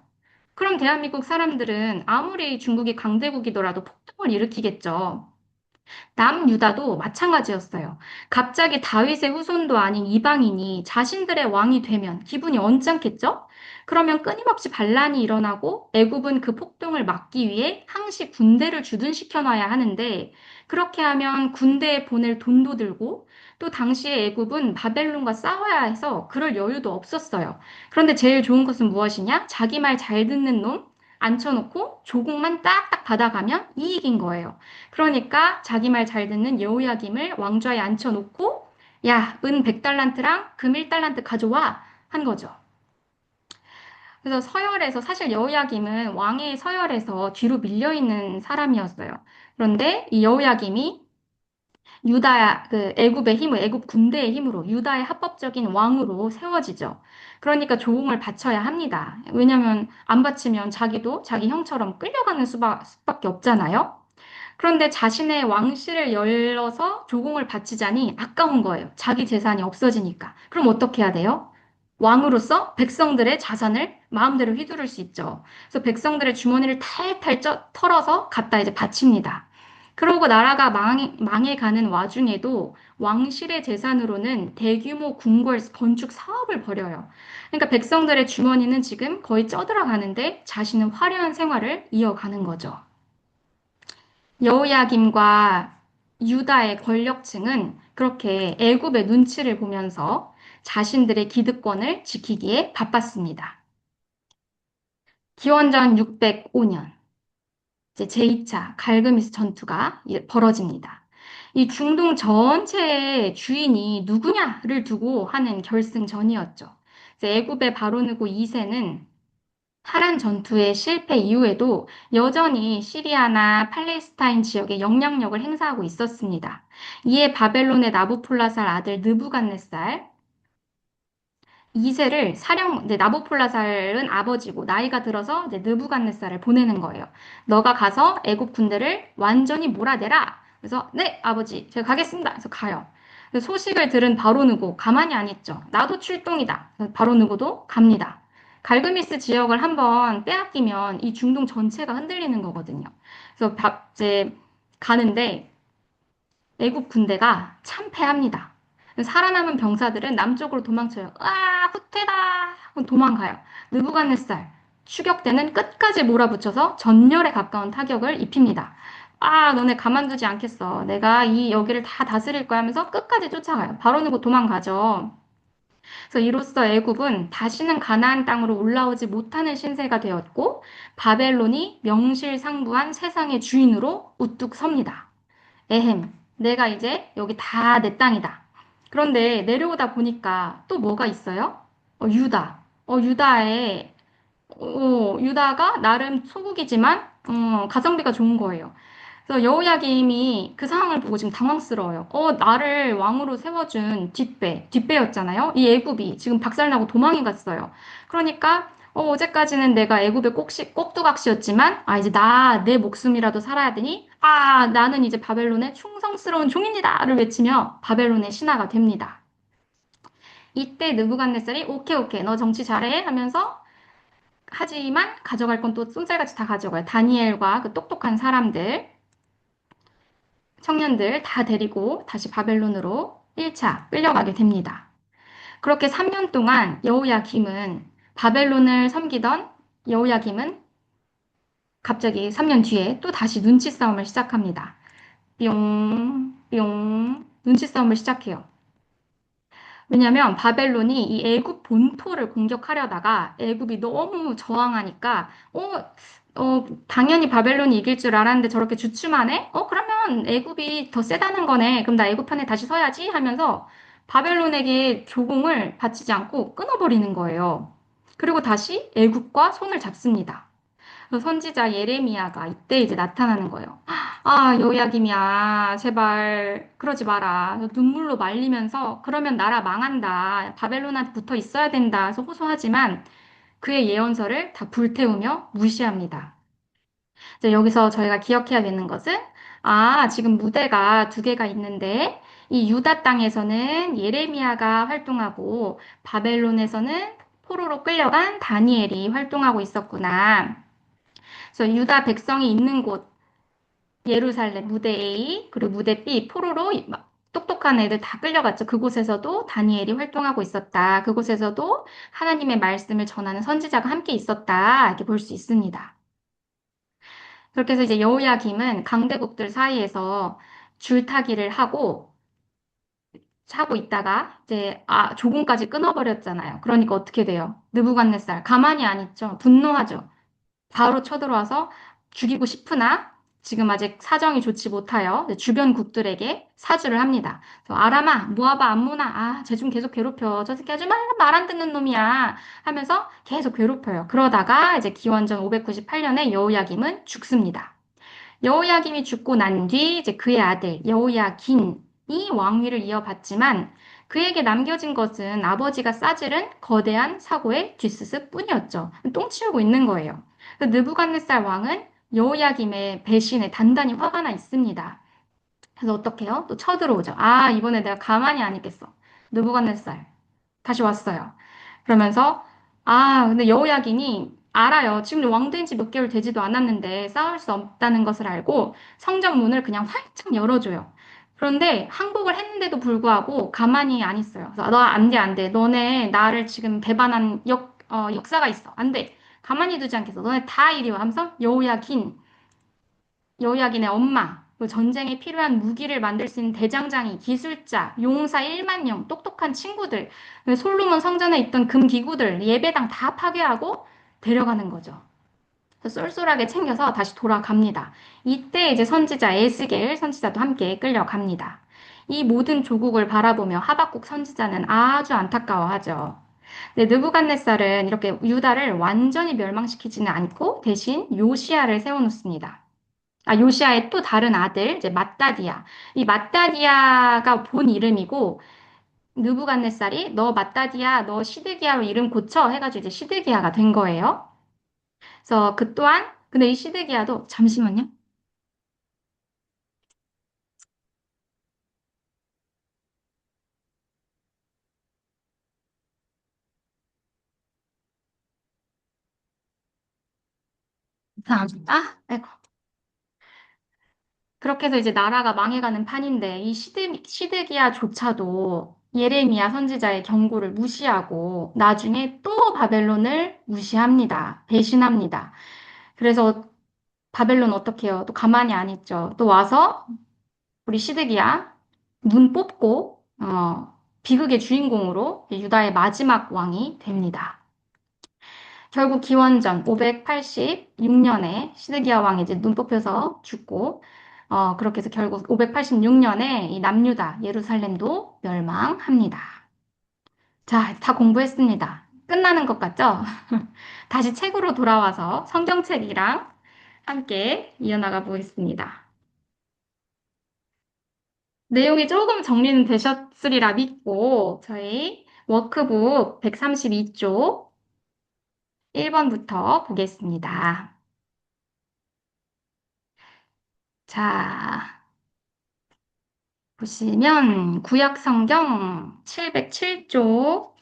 그럼 대한민국 사람들은 아무리 중국이 강대국이더라도 폭동을 일으키겠죠. 남유다도 마찬가지였어요. 갑자기 다윗의 후손도 아닌 이방인이 자신들의 왕이 되면 기분이 언짢겠죠? 그러면 끊임없이 반란이 일어나고 애굽은 그 폭동을 막기 위해 항시 군대를 주둔시켜 놔야 하는데 그렇게 하면 군대에 보낼 돈도 들고 또 당시에 애굽은 바벨론과 싸워야 해서 그럴 여유도 없었어요. 그런데 제일 좋은 것은 무엇이냐? 자기 말 잘 듣는 놈 앉혀놓고 조공만 딱딱 받아가면 이익인 거예요. 그러니까 자기 말 잘 듣는 여호야김을 왕좌에 앉혀놓고 야, 은 100달란트랑 금 1달란트 가져와 한 거죠. 그래서 서열에서 사실 여호야김은 왕의 서열에서 뒤로 밀려 있는 사람이었어요. 그런데 이 여호야김이 유다 그 애굽의 힘을 애굽 군대의 힘으로 유다의 합법적인 왕으로 세워지죠. 그러니까 조공을 바쳐야 합니다. 왜냐하면 안 바치면 자기도 자기 형처럼 끌려가는 수밖에 없잖아요. 그런데 자신의 왕실을 열어서 조공을 바치자니 아까운 거예요. 자기 재산이 없어지니까. 그럼 어떻게 해야 돼요? 왕으로서 백성들의 자산을 마음대로 휘두를 수 있죠. 그래서 백성들의 주머니를 탈탈 털어서 갖다 이제 바칩니다. 그러고 나라가 망해가는 와중에도 왕실의 재산으로는 대규모 궁궐 건축 사업을 벌여요. 그러니까 백성들의 주머니는 지금 거의 쪄들어가는데 자신은 화려한 생활을 이어가는 거죠. 여호야김과 유다의 권력층은 그렇게 애굽의 눈치를 보면서 자신들의 기득권을 지키기에 바빴습니다. 기원전 605년 이제 제2차 갈그미스 전투가 벌어집니다. 이 중동 전체의 주인이 누구냐를 두고 하는 결승전이었죠. 이제 애굽의 바로느고 2세는 하란 전투의 실패 이후에도 여전히 시리아나 팔레스타인 지역에 영향력을 행사하고 있었습니다. 이에 바벨론의 나부폴라살 아들 느부갓네살 2세를 나부폴라살은 아버지고 나이가 들어서 이제 느부갓네살을 보내는 거예요. 너가 가서 애굽 군대를 완전히 몰아내라. 그래서 네, 아버지, 제가 가겠습니다. 그래서 가요. 소식을 들은 바로누고 가만히 안 있죠. 나도 출동이다. 바로누고도 갑니다. 갈그미스 지역을 한번 빼앗기면 이 중동 전체가 흔들리는 거거든요. 그래서 이제 가는데 애국 군대가 참패합니다. 살아남은 병사들은 남쪽으로 도망쳐요. 아, 후퇴다! 하고 도망가요. 느부갓네살 추격대는 끝까지 몰아붙여서 전멸에 가까운 타격을 입힙니다. 아, 너네 가만두지 않겠어. 내가 이 여기를 다 다스릴 거야 하면서 끝까지 쫓아가요. 바로 누구 도망가죠. 그래서 이로써 애굽은 다시는 가나안 땅으로 올라오지 못하는 신세가 되었고 바벨론이 명실상부한 세상의 주인으로 우뚝 섭니다. 에헴, 내가 이제 여기 다 내 땅이다. 그런데 내려오다 보니까 또 뭐가 있어요? 유다. 유다가 나름 소국이지만, 가성비가 좋은 거예요. 그래서 여호야김이 그 상황을 보고 지금 당황스러워요. 나를 왕으로 세워준 뒷배였잖아요. 이 애굽이 지금 박살나고 도망이 갔어요. 그러니까 어제까지는 내가 애굽의 꼭두각시였지만, 이제 내 목숨이라도 살아야 되니, 나는 이제 바벨론의 충성스러운 종입니다를 외치며 바벨론의 신하가 됩니다. 이때 느부갓네살이 오케이 오케이 너 정치 잘해 하면서 하지만 가져갈 건 또 쏜살같이 다 가져가요. 다니엘과 그 똑똑한 사람들 청년들 다 데리고 다시 바벨론으로 1차 끌려가게 됩니다. 그렇게 3년 동안 바벨론을 섬기던 여호야김은 갑자기 3년 뒤에 또 다시 눈치 싸움을 시작합니다. 뿅, 뿅, 눈치 싸움을 시작해요. 왜냐면 바벨론이 이 애굽 본토를 공격하려다가 애굽이 너무 저항하니까 당연히 바벨론이 이길 줄 알았는데 저렇게 주춤하네? 그러면 애굽이 더 세다는 거네. 그럼 나 애굽 편에 다시 서야지 하면서 바벨론에게 조공을 바치지 않고 끊어버리는 거예요. 그리고 다시 애굽과 손을 잡습니다. 그 선지자 예레미야가 이때 이제 나타나는 거예요. 여호야김이야, 제발 그러지 마라. 눈물로 말리면서 그러면 나라 망한다. 바벨론한테 붙어 있어야 된다. 해서 호소하지만 그의 예언서를 다 불태우며 무시합니다. 이제 여기서 저희가 기억해야 되는 것은 지금 무대가 두 개가 있는데 이 유다 땅에서는 예레미야가 활동하고 바벨론에서는 포로로 끌려간 다니엘이 활동하고 있었구나. 그래서 유다 백성이 있는 곳 예루살렘 무대 A 그리고 무대 B 포로로 막 똑똑한 애들 다 끌려갔죠. 그곳에서도 다니엘이 활동하고 있었다. 그곳에서도 하나님의 말씀을 전하는 선지자가 함께 있었다. 이렇게 볼 수 있습니다. 그렇게 해서 이제 여호야김은 강대국들 사이에서 줄타기를 하고 있다가 이제 조공까지 끊어버렸잖아요. 그러니까 어떻게 돼요? 느부갓네살 가만히 안 있죠. 분노하죠. 바로 쳐들어와서 죽이고 싶으나 지금 아직 사정이 좋지 못하여 주변 국들에게 사주를 합니다. 그래서 아람아, 모아바, 암모나, 쟤 좀 계속 괴롭혀. 저 새끼 아주 말 안 듣는 놈이야. 하면서 계속 괴롭혀요. 그러다가 이제 기원전 598년에 여호야김은 죽습니다. 여호야김이 죽고 난 뒤 이제 그의 아들 여호야긴이 왕위를 이어받지만 그에게 남겨진 것은 아버지가 싸지른 거대한 사고의 뒷수습뿐이었죠. 똥 치우고 있는 거예요. 느부갓네살 왕은 여호야김의 배신에 단단히 화가 나 있습니다. 그래서 어떻게 해요? 또 쳐들어오죠. 이번에 내가 가만히 안 있겠어. 느부갓네살 다시 왔어요. 그러면서 근데 여호야긴이 알아요. 지금 왕된 지 몇 개월 되지도 않았는데 싸울 수 없다는 것을 알고 성전 문을 그냥 활짝 열어줘요. 그런데 항복을 했는데도 불구하고 가만히 안 있어요. 그래서 너 안 돼, 안 돼. 너네 나를 지금 배반한 역사가 있어. 안 돼. 가만히 두지 않겠어. 너네 다 이리 와. 하면서 여호야긴의 엄마, 그 전쟁에 필요한 무기를 만들 수 있는 대장장이, 기술자, 용사 1만 명, 똑똑한 친구들, 그 솔로몬 성전에 있던 금기구들, 예배당 다 파괴하고 데려가는 거죠. 그래서 쏠쏠하게 챙겨서 다시 돌아갑니다. 이때 이제 선지자 에스겔 선지자도 함께 끌려갑니다. 이 모든 조국을 바라보며 하박국 선지자는 아주 안타까워하죠. 근데 느부갓네살은 이렇게 유다를 완전히 멸망시키지는 않고 대신 요시야를 세워놓습니다. 요시아의 또 다른 아들, 이제 맏다디아. 이 맏다디아가 본 이름이고, 느부갓네살이 너 맏다디아, 너 시드기야로 이름 고쳐 해가지고 이제 시드기야가 된 거예요. 그래서 그 또한, 근데 이 시드기야도, 잠시만요. 아이고. 그렇게 해서 이제 나라가 망해가는 판인데, 이 시드기야조차도 예레미야 선지자의 경고를 무시하고, 나중에 또 바벨론을 무시합니다. 배신합니다. 그래서 바벨론 어떻게 해요? 또 가만히 안 있죠. 또 와서 우리 시드기야 눈 뽑고 비극의 주인공으로 유다의 마지막 왕이 됩니다. 결국 기원전 586년에 시드기야 왕이 이제 눈 뽑혀서 죽고 그렇게 해서 결국 586년에 이 남유다 예루살렘도 멸망합니다. 자, 다 공부했습니다. 끝나는 것 같죠? 다시 책으로 돌아와서 성경책이랑 함께 이어나가 보겠습니다. 내용이 조금 정리는 되셨으리라 믿고 저희 워크북 132쪽 1번부터 보겠습니다. 자, 보시면 구약 성경 707쪽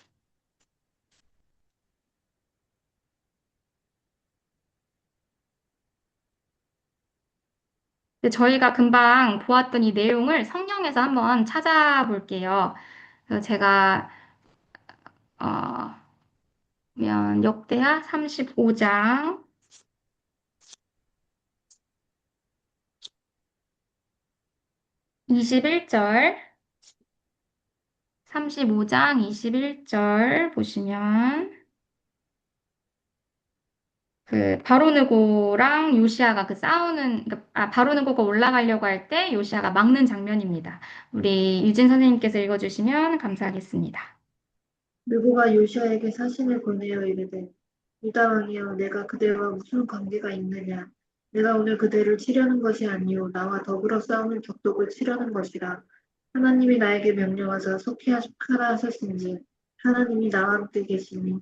저희가 금방 보았던 이 내용을 성경에서 한번 찾아볼게요. 그래서 제가 어, 역대하 35장 21절 35장 21절 보시면 그 바로느고랑 요시아가 그 싸우는 바로느고가 올라가려고 할 때 요시아가 막는 장면입니다. 우리 유진 선생님께서 읽어주시면 감사하겠습니다. 느보가 요시아에게 사신을 보내어 이르되 유다 왕이여 내가 그대와 무슨 관계가 있느냐 내가 오늘 그대를 치려는 것이 아니요 나와 더불어 싸우는 격독을 치려는 것이라 하나님이 나에게 명령하사 속히하라 하셨은지 하나님이 나와 함께 계시니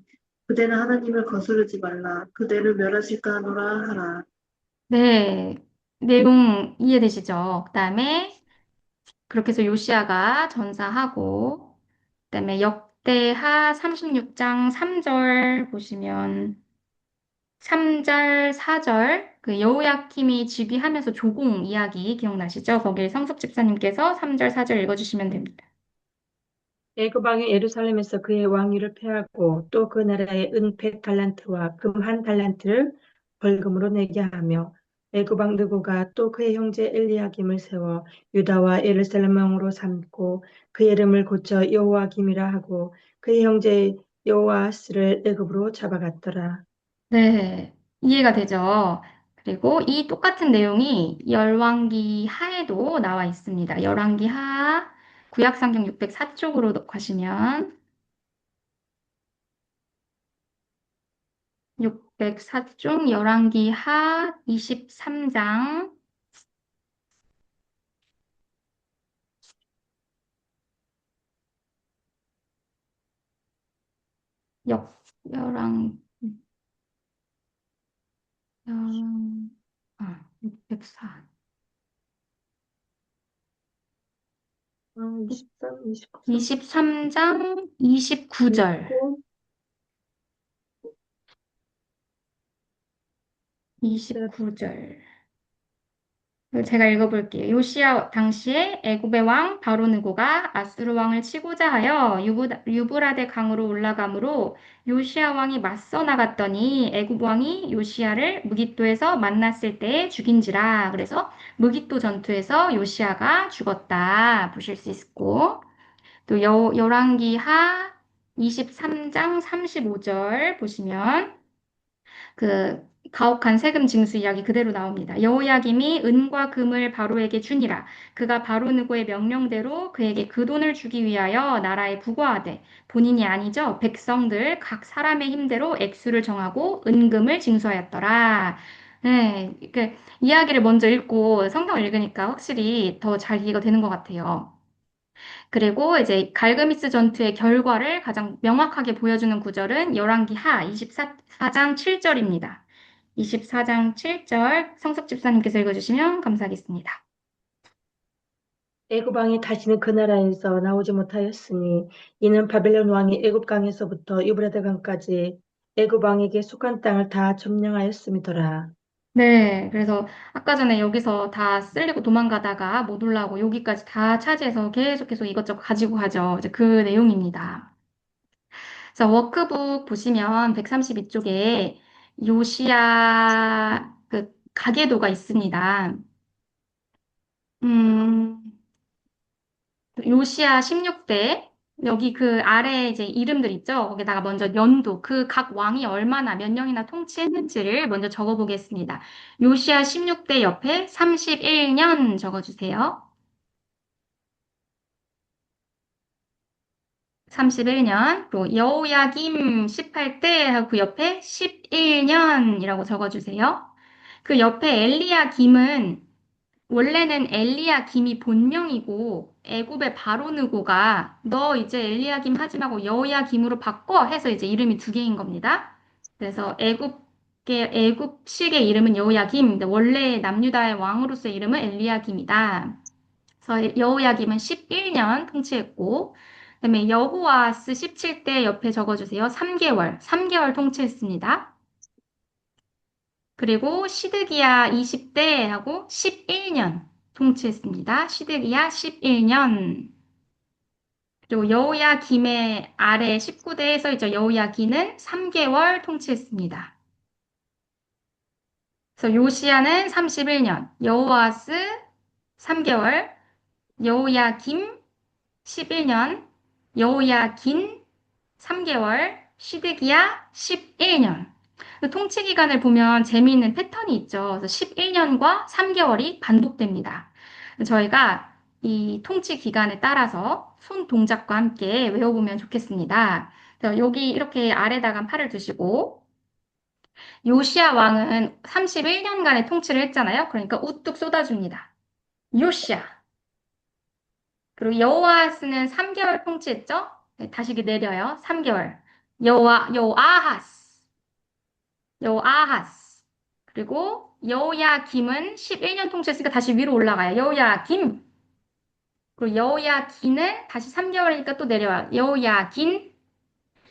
그대는 하나님을 거스르지 말라 그대를 멸하실까 하노라 하라. 네, 내용 이해되시죠? 그다음에 그렇게 해서 요시아가 전사하고 그다음에 역대하 36장 3절 보시면 3절, 4절 그 여호야킴이 즉위하면서 조공 이야기 기억나시죠? 거길 성숙 집사님께서 3절, 4절 읽어주시면 됩니다. 애굽 왕이 예루살렘에서 그의 왕위를 폐하고 또 그 나라에 은 100달란트와 금 1달란트를 벌금으로 내게 하며 애굽 왕 느고가 또 그의 형제 엘리야김을 세워 유다와 예루살렘 왕으로 삼고 그 이름을 고쳐 여호와김이라 하고 그의 형제 여호아스를 애굽으로 잡아갔더라. 네, 이해가 되죠? 그리고 이 똑같은 내용이 열왕기 하에도 나와 있습니다. 열왕기 하 구약성경 604쪽으로 가시면 604쪽 열왕기 하 23장 역 열왕 열왕 604 23, 29, 23장 29절 29, 29절 제가 읽어볼게요. 요시야 당시에 애굽의 왕 바로느고가 아수르 왕을 치고자 하여 유브라데 강으로 올라가므로 요시야 왕이 맞서 나갔더니 애굽 왕이 요시야를 무깃도에서 만났을 때에 죽인지라. 그래서 무깃도 전투에서 요시야가 죽었다 보실 수 있고 또 열왕기하 23장 35절 보시면 그 가혹한 세금 징수 이야기 그대로 나옵니다. 여호야김이 은과 금을 바로에게 주니라. 그가 바로 느고의 명령대로 그에게 그 돈을 주기 위하여 나라에 부과하되 본인이 아니죠. 백성들 각 사람의 힘대로 액수를 정하고 은금을 징수하였더라. 네, 그 이야기를 먼저 읽고 성경을 읽으니까 확실히 더 잘 이해가 되는 것 같아요. 그리고 이제 갈그미스 전투의 결과를 가장 명확하게 보여주는 구절은 열왕기하 24장 7절입니다. 24장 7절 성석 집사님께서 읽어주시면 감사하겠습니다. 애굽 왕이 다시는 그 나라에서 나오지 못하였으니 이는 바벨론 왕이 애굽 강에서부터 유브라데 강까지 애굽 왕에게 속한 땅을 다 점령하였음이더라. 네, 그래서 아까 전에 여기서 다 쓸리고 도망가다가 못 올라오고 여기까지 다 차지해서 계속 이것저것 가지고 가죠. 이제 그 내용입니다. 그래서 워크북 보시면 132쪽에 요시야 그 가계도가 있습니다. 음, 요시야 16대 여기 그 아래 이제 이름들 있죠? 거기다가 먼저 연도 그 각 왕이 얼마나 몇 년이나 통치했는지를 먼저 적어보겠습니다. 요시야 16대 옆에 31년 적어주세요. 31년. 또 여호야김 18대 하고 그 옆에 11년이라고 적어주세요. 그 옆에 엘리야김은 원래는 엘리야김이 본명이고 애굽의 바로느고가 너 이제 엘리야김 하지 말고 여호야김으로 바꿔 해서 이제 이름이 두 개인 겁니다. 그래서 애굽식의 이름은 여호야김, 근데 원래 남유다의 왕으로서의 이름은 엘리야김이다. 그래서 여호야김은 11년 통치했고 그다음에 여호아스 17대 옆에 적어주세요. 3개월, 3개월 통치했습니다. 그리고 시드기야 20대 하고 11년 통치했습니다. 시드기야 11년. 그리고 여호야김의 아래 19대에서 이제 여호야기는 3개월 통치했습니다. 그래서 요시야는 31년, 여호아스 3개월, 여호야김 11년, 여호야긴 3개월, 시드기야 11년. 통치 기간을 보면 재미있는 패턴이 있죠. 그래서 11년과 3개월이 반복됩니다. 저희가 이 통치 기간에 따라서 손 동작과 함께 외워보면 좋겠습니다. 그래서 여기 이렇게 아래다가 팔을 두시고 요시야 왕은 31년간의 통치를 했잖아요. 그러니까 우뚝 쏟아줍니다. 요시야. 그리고 여호아스는 3개월 통치했죠? 네, 다시 이렇게 내려요. 3개월. 여호아하스. 여호아하스. 그리고 여호야김은 11년 통치했으니까 다시 위로 올라가요. 여호야김. 그리고 여호야긴은 다시 3개월이니까 또 내려와요. 여호야긴.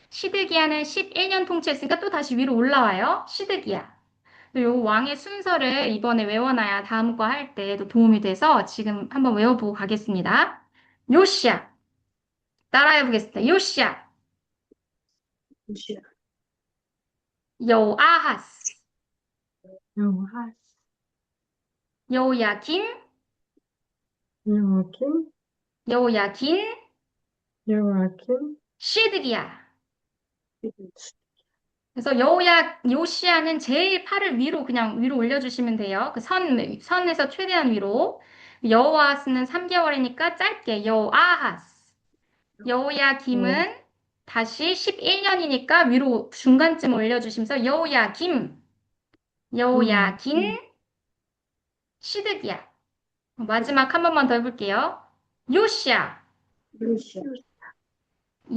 시드기야는 11년 통치했으니까 또 다시 위로 올라와요. 시드기야. 요 왕의 순서를 이번에 외워놔야 다음 거 할 때도 도움이 돼서 지금 한번 외워보고 가겠습니다. 요시야. 따라해 보겠습니다. 요시야. 요시야, 요아하스. 요하스, 요야김. 요아kim, 요야긴. 요아kim, 시드기야. 그래서 요시아는 제일 팔을 위로 그냥 위로 올려주시면 돼요. 선에서 최대한 위로. 여호아스는 3개월이니까 짧게 여호아하스. 요, 여호야김은 다시 11년이니까 위로 중간쯤 올려주시면서 여호야김, 요아kim, 여호야긴, 시드기야. 마지막 한 번만 더 해볼게요. 요시아, 요시야,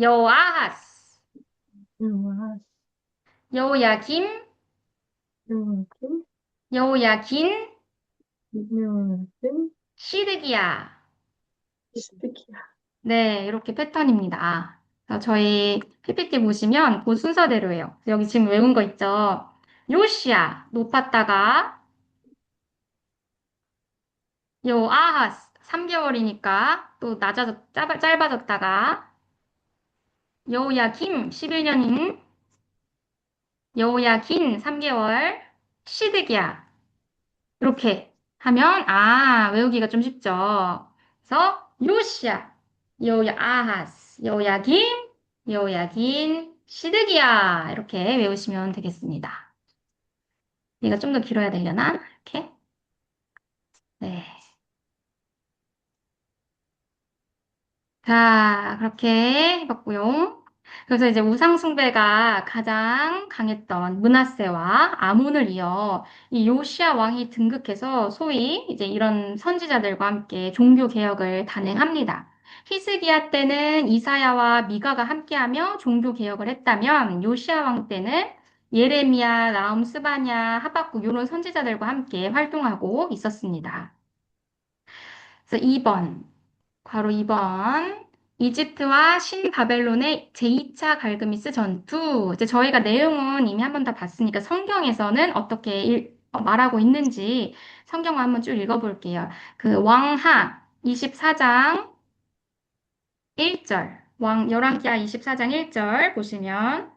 여호아하스, 요하스, 여호야김, 요아kim, 여호야긴, 요아kim, 시드기야. 히스기야. 네, 이렇게 패턴입니다. 그래서 저희 PPT 보시면 그 순서대로예요. 여기 지금 외운 거 있죠? 요시아, 높았다가, 요아하스, 3개월이니까 또 짧아졌다가, 여호야김, 11년인 여호야긴, 3개월, 시드기야. 이렇게 하면, 외우기가 좀 쉽죠? 그래서, 요시아, 여호야아하스, 여호야김, 여호야긴, 시드기야. 이렇게 외우시면 되겠습니다. 얘가 좀 더 길어야 되려나? 이렇게. 네. 자, 그렇게 해봤고요. 그래서 이제 우상숭배가 가장 강했던 므낫세와 아몬을 이어 이 요시아 왕이 등극해서 소위 이제 이런 선지자들과 함께 종교 개혁을 단행합니다. 히스기야 때는 이사야와 미가가 함께하며 종교 개혁을 했다면 요시아 왕 때는 예레미야, 나훔, 스바냐, 하박국 이런 선지자들과 함께 활동하고 있었습니다. 그래서 2번. 바로 2번. 이집트와 신바벨론의 제2차 갈그미스 전투. 이제 저희가 내용은 이미 한 번 다 봤으니까 성경에서는 어떻게 말하고 있는지 성경을 한번 쭉 읽어볼게요. 그 왕하 24장 1절. 열왕기하 24장 1절 보시면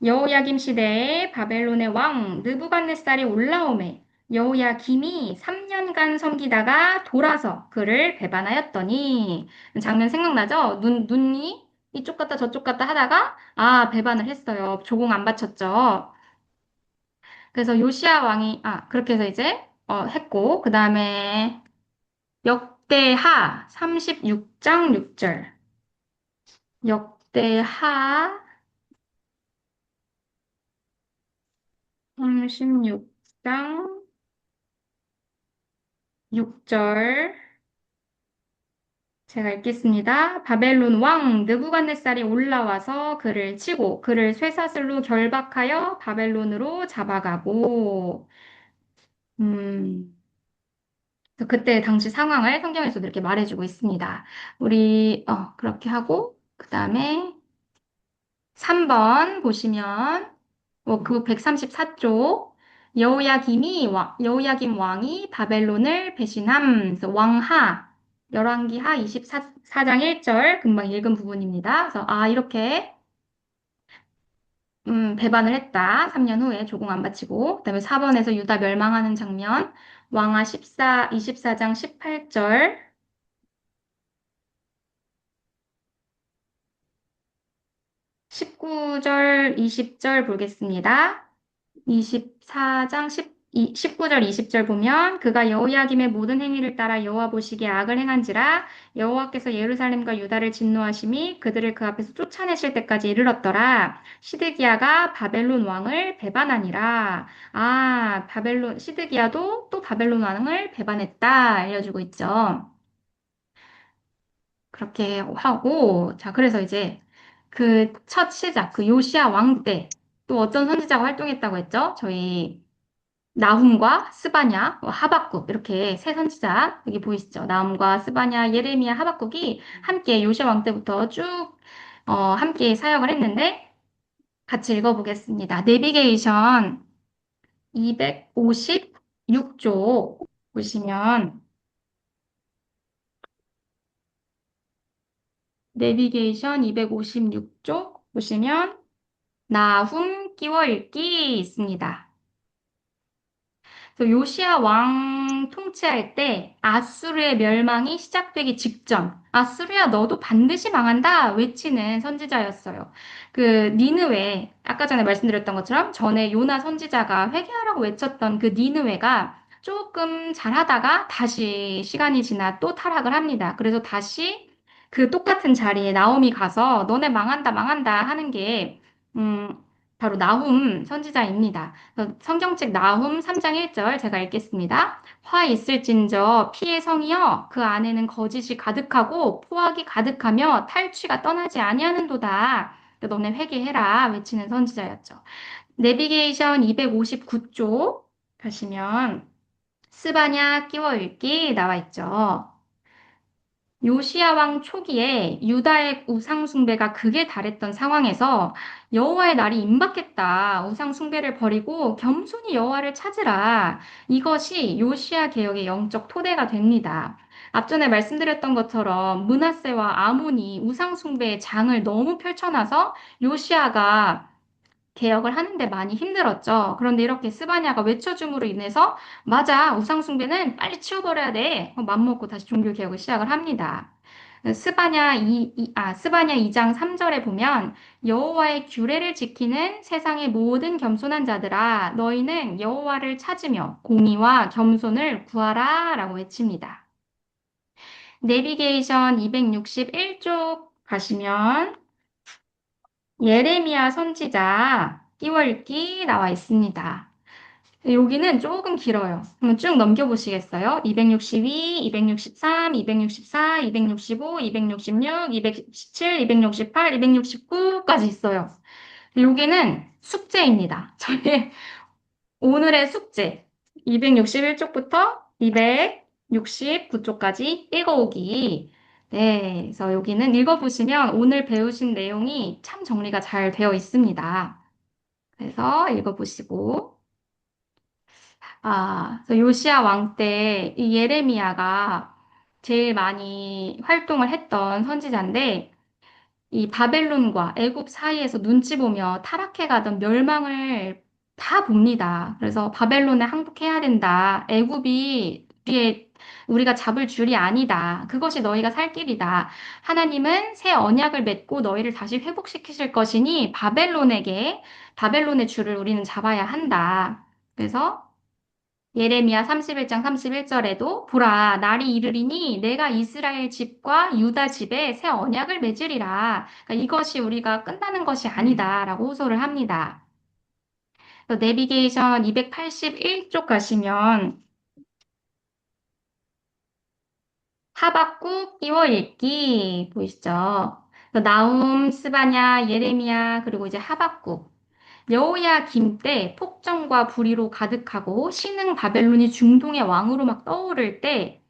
여호야김 시대에 바벨론의 왕 느부갓네살이 올라오매 여호야김이 3년간 섬기다가 돌아서 그를 배반하였더니 장면 생각나죠? 눈이 이쪽 갔다 저쪽 갔다 하다가 배반을 했어요. 조공 안 바쳤죠. 그래서 요시야 왕이 그렇게 해서 이제 했고 그다음에 역대하 36장 6절 역대하 36장 6절 제가 읽겠습니다. 바벨론 왕 느부갓네살이 올라와서 그를 치고 그를 쇠사슬로 결박하여 바벨론으로 잡아가고 음, 그래서 그때 당시 상황을 성경에서도 이렇게 말해주고 있습니다. 우리 그렇게 하고 그다음에 3번 보시면 그 134쪽 여호야김 왕이 바벨론을 배신함. 그래서 왕하 열왕기하 24장 1절 금방 읽은 부분입니다. 그래서 이렇게 배반을 했다. 3년 후에 조공 안 바치고 그다음에 4번에서 유다 멸망하는 장면 왕하 24장 18절 19절 20절 보겠습니다. 24장 19절 20절 보면 그가 여호야김의 모든 행위를 따라 여호와 보시기에 악을 행한지라 여호와께서 예루살렘과 유다를 진노하심이 그들을 그 앞에서 쫓아내실 때까지 이르렀더라. 시드기야가 바벨론 왕을 배반하니라. 시드기야도 또 바벨론 왕을 배반했다 알려주고 있죠. 그렇게 하고 자 그래서 이제 그 첫 시작 그 요시야 왕 때 또 어떤 선지자가 활동했다고 했죠? 저희 나훔과 스바냐, 하박국 이렇게 세 선지자 여기 보이시죠? 나훔과 스바냐, 예레미야, 하박국이 함께 요시아 왕 때부터 쭉 함께 사역을 했는데 같이 읽어보겠습니다. 내비게이션 256쪽 보시면 내비게이션 256쪽 보시면 나훔 끼워 읽기 있습니다. 그래서 요시야 왕 통치할 때 아수르의 멸망이 시작되기 직전 아수르야 너도 반드시 망한다 외치는 선지자였어요. 그 니느웨 아까 전에 말씀드렸던 것처럼 전에 요나 선지자가 회개하라고 외쳤던 그 니느웨가 조금 잘하다가 다시 시간이 지나 또 타락을 합니다. 그래서 다시 그 똑같은 자리에 나옴이 가서 너네 망한다 망한다 하는 게 음, 바로 나훔 선지자입니다. 성경책 나훔 3장 1절 제가 읽겠습니다. 화 있을진저 피의 성이여 그 안에는 거짓이 가득하고 포악이 가득하며 탈취가 떠나지 아니하는도다. 너네 회개해라 외치는 선지자였죠. 내비게이션 259쪽 가시면 스바냐 끼워 읽기 나와 있죠. 요시야 왕 초기에 유다의 우상 숭배가 극에 달했던 상황에서 여호와의 날이 임박했다. 우상 숭배를 버리고 겸손히 여호와를 찾으라. 이것이 요시야 개혁의 영적 토대가 됩니다. 앞전에 말씀드렸던 것처럼 므낫세와 아몬이 우상 숭배의 장을 너무 펼쳐놔서 요시야가 개혁을 하는데 많이 힘들었죠. 그런데 이렇게 스바냐가 외쳐줌으로 인해서 맞아, 우상숭배는 빨리 치워버려야 돼. 맘먹고 다시 종교 개혁을 시작을 합니다. 스바냐 2장 3절에 보면 여호와의 규례를 지키는 세상의 모든 겸손한 자들아 너희는 여호와를 찾으며 공의와 겸손을 구하라라고 외칩니다. 내비게이션 261쪽 가시면 예레미야 선지자 띄월기 나와 있습니다. 여기는 조금 길어요. 한번 쭉 넘겨보시겠어요? 262, 263, 264, 265, 266, 267, 268, 269까지 있어요. 여기는 숙제입니다. 저희 오늘의 숙제. 261쪽부터 269쪽까지 읽어오기. 네, 그래서 여기는 읽어보시면 오늘 배우신 내용이 참 정리가 잘 되어 있습니다. 그래서 읽어보시고. 그래서 요시야 왕 때 이 예레미야가 제일 많이 활동을 했던 선지자인데, 이 바벨론과 애굽 사이에서 눈치 보며 타락해 가던 멸망을 다 봅니다. 그래서 바벨론에 항복해야 된다. 애굽이 우리가 잡을 줄이 아니다. 그것이 너희가 살 길이다. 하나님은 새 언약을 맺고 너희를 다시 회복시키실 것이니 바벨론의 줄을 우리는 잡아야 한다. 그래서 예레미야 31장 31절에도 보라 날이 이르리니 내가 이스라엘 집과 유다 집에 새 언약을 맺으리라. 그러니까 이것이 우리가 끝나는 것이 아니다라고 호소를 합니다. 그래서 내비게이션 281쪽 가시면 하박국 띄워 읽기 보이시죠? 그래서 나훔, 스바냐, 예레미야 그리고 이제 하박국 여호야김 때 폭정과 불의로 가득하고 신흥 바벨론이 중동의 왕으로 막 떠오를 때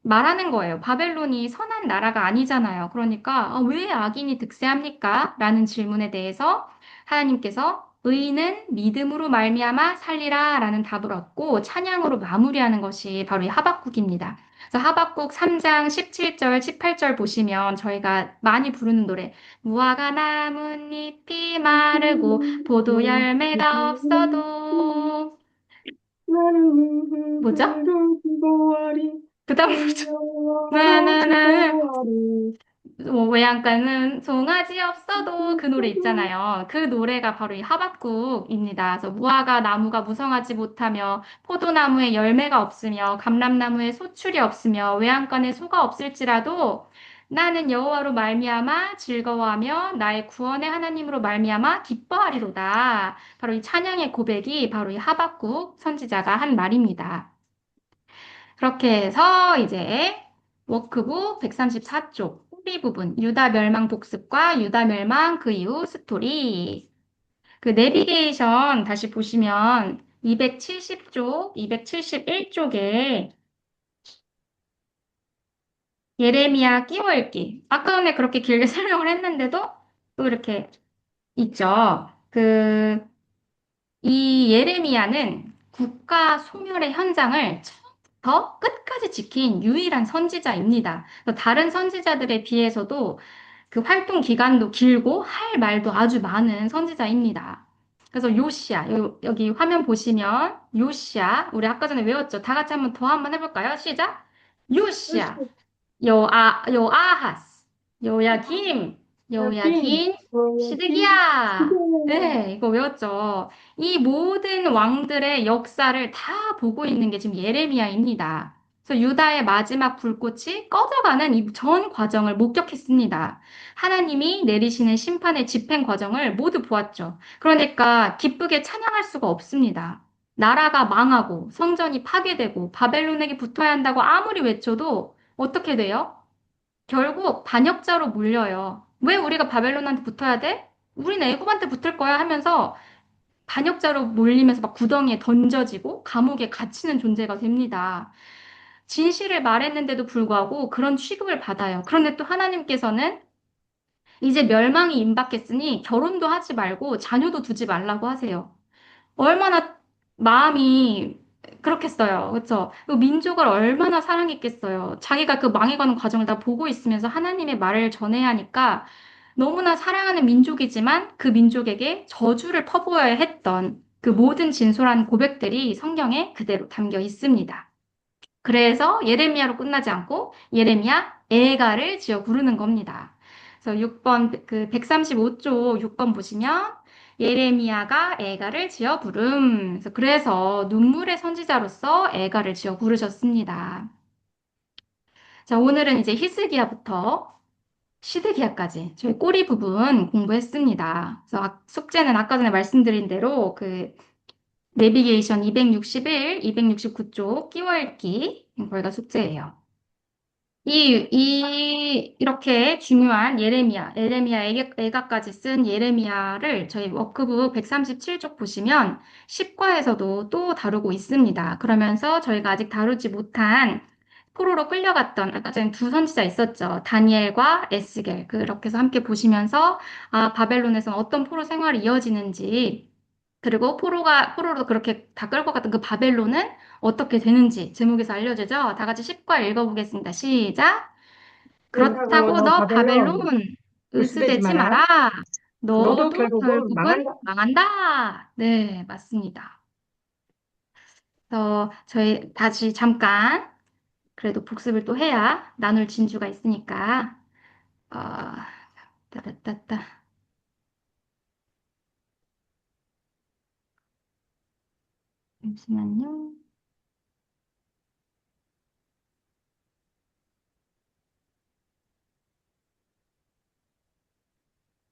말하는 거예요. 바벨론이 선한 나라가 아니잖아요. 그러니까 왜 악인이 득세합니까? 라는 질문에 대해서 하나님께서 의인은 믿음으로 말미암아 살리라 라는 답을 얻고 찬양으로 마무리하는 것이 바로 이 하박국입니다. 그래서 하박국 3장 17절, 18절 보시면 저희가 많이 부르는 노래 무화과 나뭇잎이 마르고 포도 열매가 없어도 나는 뭐죠? 기도하리 그다음 여호와로 나나나 기도하리 외양간은 송아지 없어도 그 노래 있잖아요. 그 노래가 바로 이 하박국입니다. 그래서 무화과 나무가 무성하지 못하며 포도나무에 열매가 없으며 감람나무에 소출이 없으며 외양간에 소가 없을지라도 나는 여호와로 말미암아 즐거워하며 나의 구원의 하나님으로 말미암아 기뻐하리로다. 바로 이 찬양의 고백이 바로 이 하박국 선지자가 한 말입니다. 그렇게 해서 이제 워크북 134쪽 후리 부분 유다 멸망 복습과 유다 멸망 그 이후 스토리 그 내비게이션 다시 보시면 270쪽, 271쪽에 예레미야 끼워 읽기 아까 전에 그렇게 길게 설명을 했는데도 또 이렇게 있죠. 이 예레미야는 국가 소멸의 현장을 처음부터 끝까지 지킨 유일한 선지자입니다. 그래서 다른 선지자들에 비해서도 그 활동 기간도 길고 할 말도 아주 많은 선지자입니다. 그래서 요시야, 여기 화면 보시면 요시야, 우리 아까 전에 외웠죠? 다 같이 한번 해볼까요? 시작! 요시야, 요아하스, 요야김, 여긴, 요야긴, 여긴, 시드기야. 시대야. 네, 이거 외웠죠? 이 모든 왕들의 역사를 다 보고 있는 게 지금 예레미야입니다. 그래서 유다의 마지막 불꽃이 꺼져가는 이 전 과정을 목격했습니다. 하나님이 내리시는 심판의 집행 과정을 모두 보았죠. 그러니까 기쁘게 찬양할 수가 없습니다. 나라가 망하고 성전이 파괴되고 바벨론에게 붙어야 한다고 아무리 외쳐도 어떻게 돼요? 결국 반역자로 몰려요. 왜 우리가 바벨론한테 붙어야 돼? 우린 애굽한테 붙을 거야 하면서 반역자로 몰리면서 막 구덩이에 던져지고 감옥에 갇히는 존재가 됩니다. 진실을 말했는데도 불구하고 그런 취급을 받아요. 그런데 또 하나님께서는 이제 멸망이 임박했으니 결혼도 하지 말고 자녀도 두지 말라고 하세요. 얼마나 마음이 그렇겠어요. 그렇죠? 그 민족을 얼마나 사랑했겠어요. 자기가 그 망해가는 과정을 다 보고 있으면서 하나님의 말을 전해야 하니까 너무나 사랑하는 민족이지만 그 민족에게 저주를 퍼부어야 했던 그 모든 진솔한 고백들이 성경에 그대로 담겨 있습니다. 그래서 예레미야로 끝나지 않고 예레미야 애가를 지어 부르는 겁니다. 그래서 6번 그 135쪽 6번 보시면 예레미야가 애가를 지어 부름. 그래서 눈물의 선지자로서 애가를 지어 부르셨습니다. 자, 오늘은 이제 히스기야부터 시드기야까지 저희 꼬리 부분 공부했습니다. 그래서 숙제는 아까 전에 말씀드린 대로 그 내비게이션 261, 269쪽 끼워 읽기 거기가 숙제예요. 이렇게 중요한 예레미야 애가까지 쓴 예레미야를 저희 워크북 137쪽 보시면 10과에서도 또 다루고 있습니다. 그러면서 저희가 아직 다루지 못한 포로로 끌려갔던 아까 전에 두 선지자 있었죠. 다니엘과 에스겔. 그렇게 해서 함께 보시면서 아, 바벨론에서는 어떤 포로 생활이 이어지는지 그리고 포로로 그렇게 다 끌고 갔던 그 바벨론은 어떻게 되는지 제목에서 알려주죠. 다 같이 10과 읽어보겠습니다. 시작. 그렇다고 그렇다고 너 너 바벨론 바벨론 불수되지 으스대지 마라. 마라. 너도 너도 결국은 결국은 망한다. 망한다. 네, 맞습니다. 그래서 저희 다시 잠깐 그래도 복습을 또 해야 나눌 진주가 있으니까. 어, 따따따따. 잠시만요.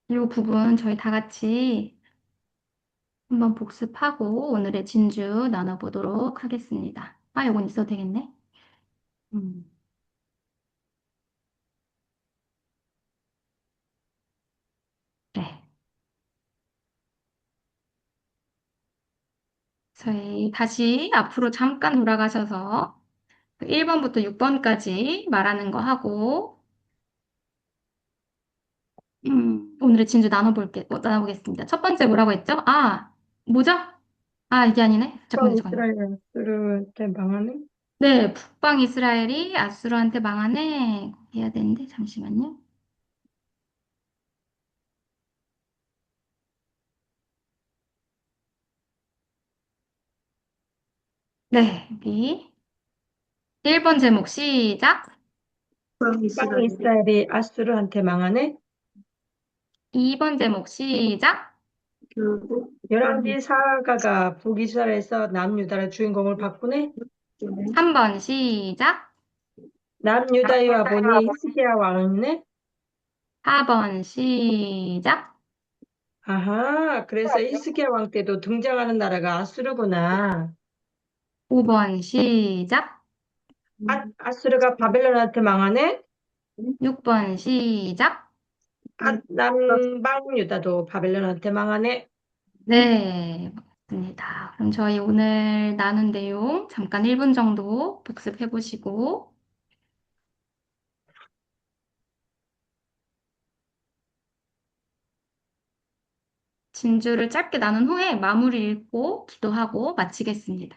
이 부분 저희 다 같이 한번 복습하고 오늘의 진주 나눠보도록 하겠습니다. 아, 요건 있어도 되겠네. 음, 네. 저희 다시 앞으로 잠깐 돌아가셔서 1번부터 6번까지 말하는 거 하고, 오늘의 진주 나눠보겠습니다. 첫 번째 뭐라고 했죠? 아, 뭐죠? 아, 이게 아니네. 또 잠깐만요. 이스라엘 아수르한테 망하네. 네, 북방 이스라엘이 아수르한테 망하네. 해야 되는데, 잠시만요. 네, 여기. 1번 제목 시작. 그럼 빵 이스라엘이 이스라엘이 아수르한테 망하네. 2번 제목 시작. 결국 열왕기 사가가 북이스라엘에서 남유다의 주인공을 바꾸네. 북방에 3번 시작. 남유다의 본이 히스기야 왕이네. 4번 시작. 아하, 그래서 히스기야 왕 때도 등장하는 나라가 아수르구나. 5번 시작. 아수르가 바벨론한테 망하네. 6번 시작. 남방 유다도 바벨론한테 망하네. 네, 맞습니다. 그럼 저희 오늘 나눈 내용 잠깐 1분 정도 복습해 보시고, 진주를 짧게 나눈 후에 마무리 읽고 기도하고 마치겠습니다.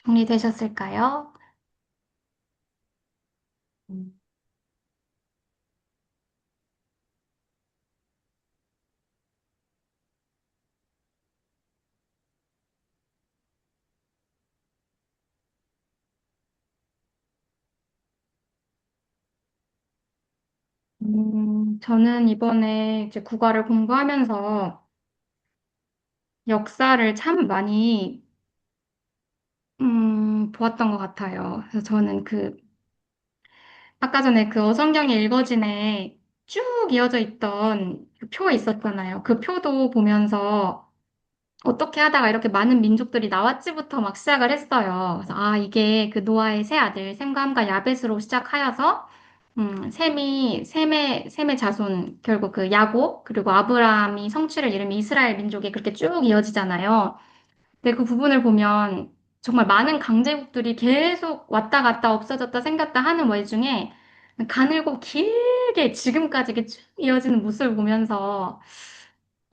정리되셨을까요? 저는 이번에 이제 국어를 공부하면서 역사를 참 많이 보았던 것 같아요. 그래서 저는 아까 전에 그 어성경에 읽어진에 쭉 이어져 있던 그표 있었잖아요. 그 표도 보면서 어떻게 하다가 이렇게 많은 민족들이 나왔지부터 막 시작을 했어요. 그래서 아, 이게 그 노아의 세 아들, 셈과 함과 야벳으로 시작하여서 셈의 자손, 결국 그 야곱, 그리고 아브라함이 성취를 이루면 이스라엘 민족이 그렇게 쭉 이어지잖아요. 근데 그 부분을 보면 정말 많은 강대국들이 계속 왔다 갔다 없어졌다 생겼다 하는 와중에 가늘고 길게 지금까지 이렇게 쭉 이어지는 모습을 보면서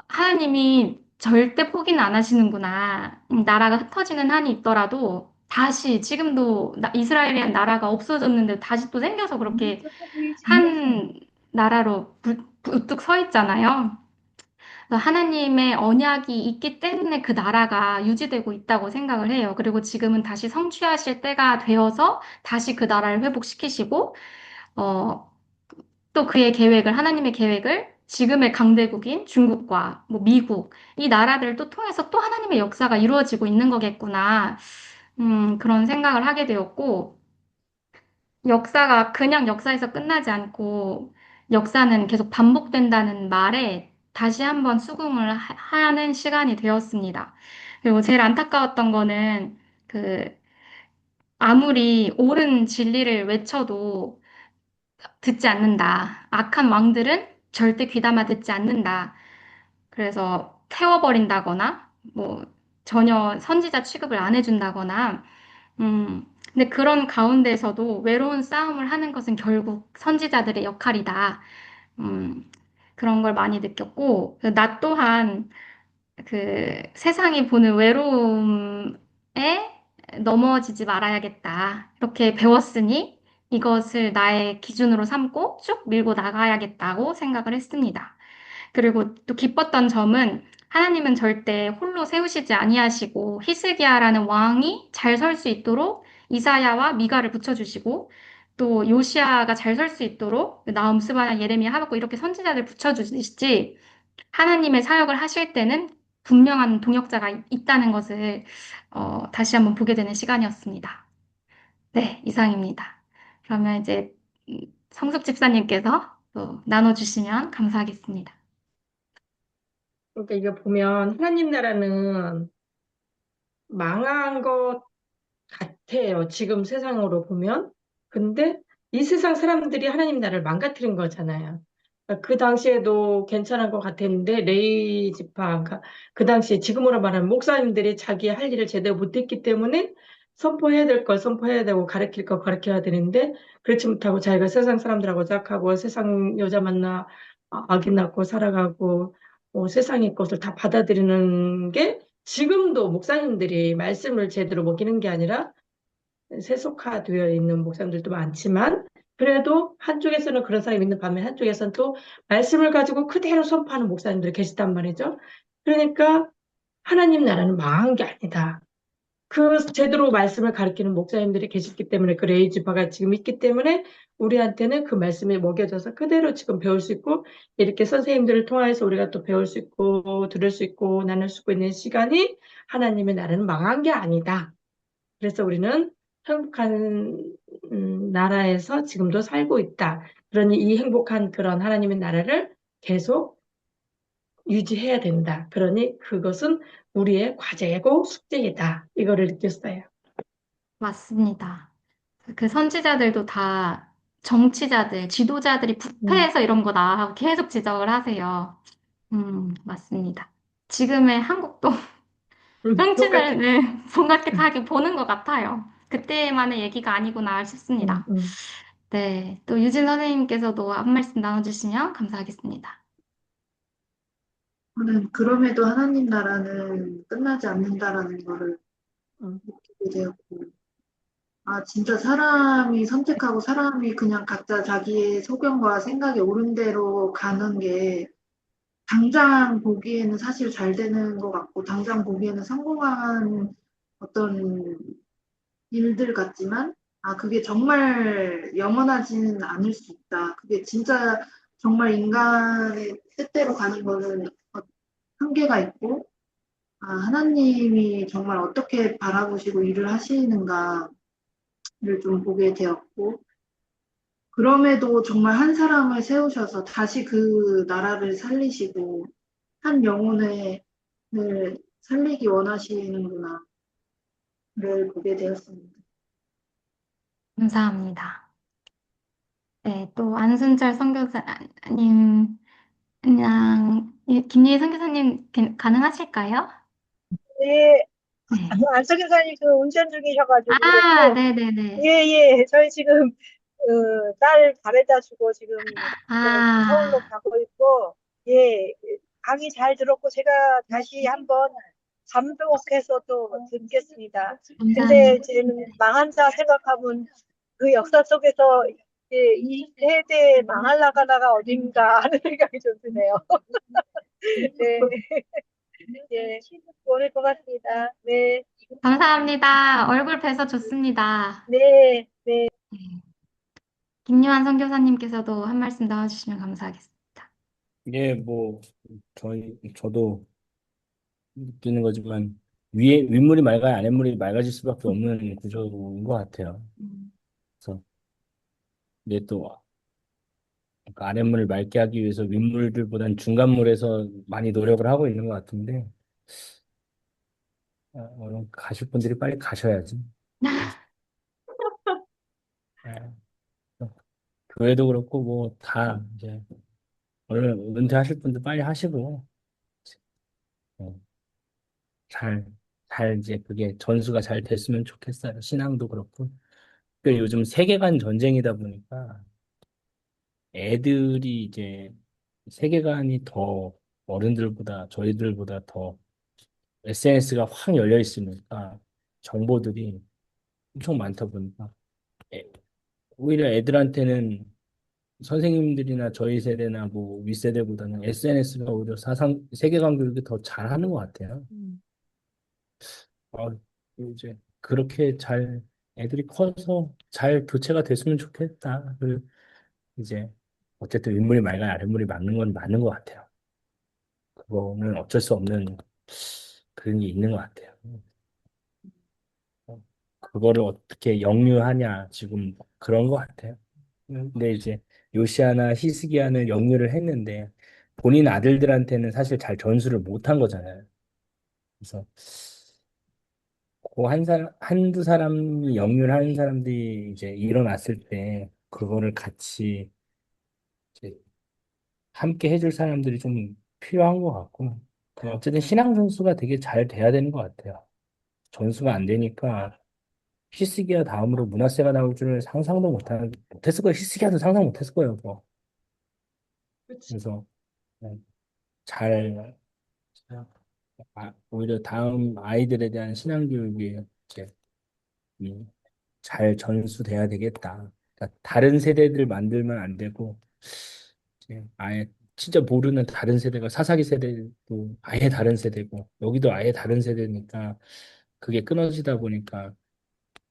하나님이 절대 포기는 안 하시는구나. 나라가 흩어지는 한이 있더라도 다시 지금도 이스라엘이란 나라가 없어졌는데 다시 또 생겨서 그렇게 한 나라로 우뚝 서 있잖아요. 그래서 하나님의 언약이 있기 때문에 그 나라가 유지되고 있다고 생각을 해요. 그리고 지금은 다시 성취하실 때가 되어서 다시 그 나라를 회복시키시고, 어, 또 그의 계획을, 하나님의 계획을 지금의 강대국인 중국과 뭐 미국, 이 나라들을 또 통해서 또 하나님의 역사가 이루어지고 있는 거겠구나. 그런 생각을 하게 되었고, 역사가 그냥 역사에서 끝나지 않고 역사는 계속 반복된다는 말에 다시 한번 수긍을 하는 시간이 되었습니다. 그리고 제일 안타까웠던 거는 그 아무리 옳은 진리를 외쳐도 듣지 않는다. 악한 왕들은 절대 귀담아 듣지 않는다. 그래서 태워버린다거나 뭐 전혀 선지자 취급을 안 해준다거나 근데 그런 가운데서도 외로운 싸움을 하는 것은 결국 선지자들의 역할이다. 음, 그런 걸 많이 느꼈고, 나 또한 세상이 보는 외로움에 넘어지지 말아야겠다. 이렇게 배웠으니 이것을 나의 기준으로 삼고 쭉 밀고 나가야겠다고 생각을 했습니다. 그리고 또 기뻤던 점은 하나님은 절대 홀로 세우시지 아니하시고 히스기야라는 왕이 잘 설 수 있도록 이사야와 미가를 붙여주시고 또 요시야가 잘 설 수 있도록 나훔, 스바냐, 예레미야, 하박국 이렇게 선지자들 붙여주시지 하나님의 사역을 하실 때는 분명한 동역자가 있다는 것을 다시 한번 보게 되는 시간이었습니다. 네, 이상입니다. 그러면 이제 성숙 집사님께서 또 나눠주시면 감사하겠습니다. 그러니까 이거 보면 하나님 나라는 망한 것 같아요. 지금 세상으로 보면. 근데 이 세상 사람들이 하나님 나라를 망가뜨린 거잖아요. 그러니까 그 당시에도 괜찮은 것 같았는데 레이 지파 그 당시에 지금으로 말하면 목사님들이 자기 할 일을 제대로 못했기 때문에 선포해야 될 걸 선포해야 되고 가르칠 걸 가르쳐야 되는데 그렇지 못하고 자기가 세상 사람들하고 짝하고 세상 여자 만나 아기 낳고 살아가고 세상의 것을 다 받아들이는 게 지금도 목사님들이 말씀을 제대로 먹이는 게 아니라 세속화되어 있는 목사님들도 많지만 그래도 한쪽에서는 그런 사람이 있는 반면 한쪽에서는 또 말씀을 가지고 그대로 선포하는 목사님들이 계시단 말이죠. 그러니까 하나님 나라는 망한 게 아니다. 그 제대로 말씀을 가르치는 목사님들이 계시기 때문에 그 레이지파가 지금 있기 때문에 우리한테는 그 말씀이 먹여져서 그대로 지금 배울 수 있고 이렇게 선생님들을 통해서 우리가 또 배울 수 있고 들을 수 있고 나눌 수 있는 시간이 하나님의 나라는 망한 게 아니다. 그래서 우리는 행복한 나라에서 지금도 살고 있다. 그러니 이 행복한 그런 하나님의 나라를 계속 유지해야 된다. 그러니 그것은 우리의 과제고 숙제이다. 이거를 느꼈어요. 맞습니다. 그 선지자들도 다 정치자들, 지도자들이 음, 부패해서 이런 거다 하고 계속 지적을 하세요. 맞습니다. 지금의 한국도 똑같아. 정치자를 손각하게 보는 것 같아요. 그때만의 얘기가 아니구나 음, 싶습니다. 음. 네, 또 유진 선생님께서도 한 말씀 나눠주시면 감사하겠습니다. 저는 그럼에도 하나님 나라는 끝나지 않는다라는 거를 음. 느끼게 되었고, 아, 진짜 사람이 선택하고 사람이 그냥 각자 자기의 소견과 생각이 옳은 대로 가는 게 당장 보기에는 사실 잘 되는 것 같고, 당장 보기에는 성공한 어떤 일들 같지만, 아, 그게 정말 영원하지는 않을 수 있다. 그게 진짜 정말 인간의 뜻대로 가는 거는 한계가 있고, 아, 하나님이 정말 어떻게 바라보시고 일을 하시는가를 좀 보게 되었고, 그럼에도 정말 한 사람을 세우셔서 다시 그 나라를 살리시고, 한 영혼을 살리기 원하시는구나를 보게 되었습니다. 감사합니다. 네, 또 안순철 선교사님, 그냥 김예희 선교사님 가능하실까요? 네, 네. 안석연사님 그 운전 중이셔가지고 아, 그렇고, 예, 네네네. 예, 저희 지금, 딸 바래다 주고 지금, 서울로 아, 가고 있고, 예, 강의 잘 들었고, 제가 다시 한번 감독해서 또 듣겠습니다. 근데 감사합니다. 저는 망한 자 생각하면 그 역사 속에서 예, 이 세대 망할라가다가 어딘가 하는 생각이 좀 드네요. 네, 예, 오늘 고맙습니다. 네. 감사합니다. 얼굴 뵈서 좋습니다. 네, 네. 네. 김요한 선교사님께서도 한 말씀 나와주시면 감사하겠습니다. 예, 뭐 저도 느끼는 거지만 위에 윗물이 맑아야 아랫물이 맑아질 수밖에 없는 구조인 것 같아요. 음, 그래서 근데 또 아랫물을 맑게 하기 위해서 윗물들보다는 중간물에서 많이 노력을 하고 있는 것 같은데 얼른 가실 분들이 빨리 가셔야지. 예, 교회도 그렇고 뭐 다 이제 얼른 은퇴하실 분들 빨리 하시고 어, 잘, 잘 이제 그게 전수가 잘 됐으면 좋겠어요. 신앙도 그렇고. 그 요즘 세계관 전쟁이다 보니까 애들이 이제 세계관이 더 어른들보다 저희들보다 더 SNS가 확 열려 있으니까 정보들이 엄청 많다 보니까 애- 오히려 애들한테는 선생님들이나 저희 세대나 뭐 윗세대보다는 SNS가 오히려 사상 세계관 교육이 더 잘하는 것 같아요. 아, 이제 그렇게 잘 애들이 커서 잘 교체가 됐으면 좋겠다. 그 이제 어쨌든 윗물이 맑아야 아랫물이 맑는 건 맞는 것 같아요. 그거는 어쩔 수 없는 그런 게 있는 것 같아요. 그거를 어떻게 역류하냐 지금 그런 것 같아요. 근데 이제 요시아나 히스기야는 역류를 했는데 본인 아들들한테는 사실 잘 전수를 못한 거잖아요. 그래서 그 한두 사람 역류를 하는 사람들이 이제 일어났을 때 그거를 같이 이제 함께 해줄 사람들이 좀 필요한 것 같고 어쨌든 신앙 전수가 되게 잘 돼야 되는 것 같아요. 전수가 안 되니까 히스기야 다음으로 므낫세가 나올 줄은 상상도 못했을 거예요. 히스기야도 상상 못했을 거예요. 그거. 그치. 그래서 잘 오히려 다음 아이들에 대한 신앙 교육이 이제 음, 잘 전수돼야 되겠다. 그러니까 다른 세대들 만들면 안 되고 이제 아예 진짜 모르는 다른 세대가 사사기 세대도 아예 다른 세대고 여기도 아예 다른 세대니까 그게 끊어지다 보니까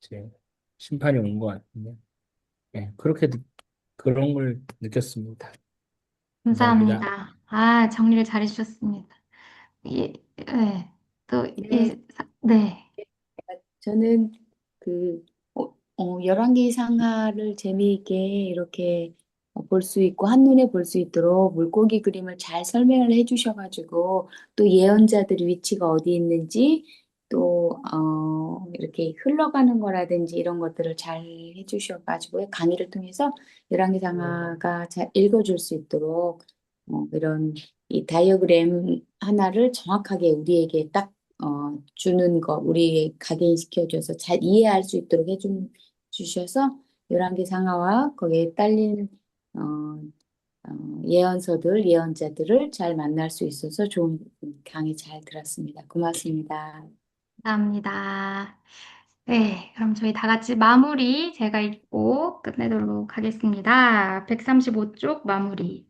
이제 심판이 온 것 같은데 예, 그런 걸 느꼈습니다. 감사합니다. 감사합니다. 아, 정리를 잘 해주셨습니다. 예, 네. 또, 네, 네. 저는 그 열왕기 상하를 재미있게 이렇게 볼 수 있고 한눈에 볼 수 있도록 물고기 그림을 잘 설명을 해주셔가지고 또 예언자들의 위치가 어디 있는지 또 이렇게 흘러가는 거라든지 이런 것들을 잘 해주셔가지고 강의를 통해서 열왕기 상하가 잘 읽어줄 수 있도록 이런 이 다이어그램 하나를 정확하게 우리에게 딱 주는 거, 우리 각인시켜줘서 잘 이해할 수 있도록 주셔서 11개 상하와 거기에 딸린 어, 예언서들, 예언자들을 잘 만날 수 있어서 좋은 강의 잘 들었습니다. 고맙습니다. 감사합니다. 네, 그럼 저희 다 같이 마무리 제가 읽고 끝내도록 하겠습니다. 135쪽 마무리.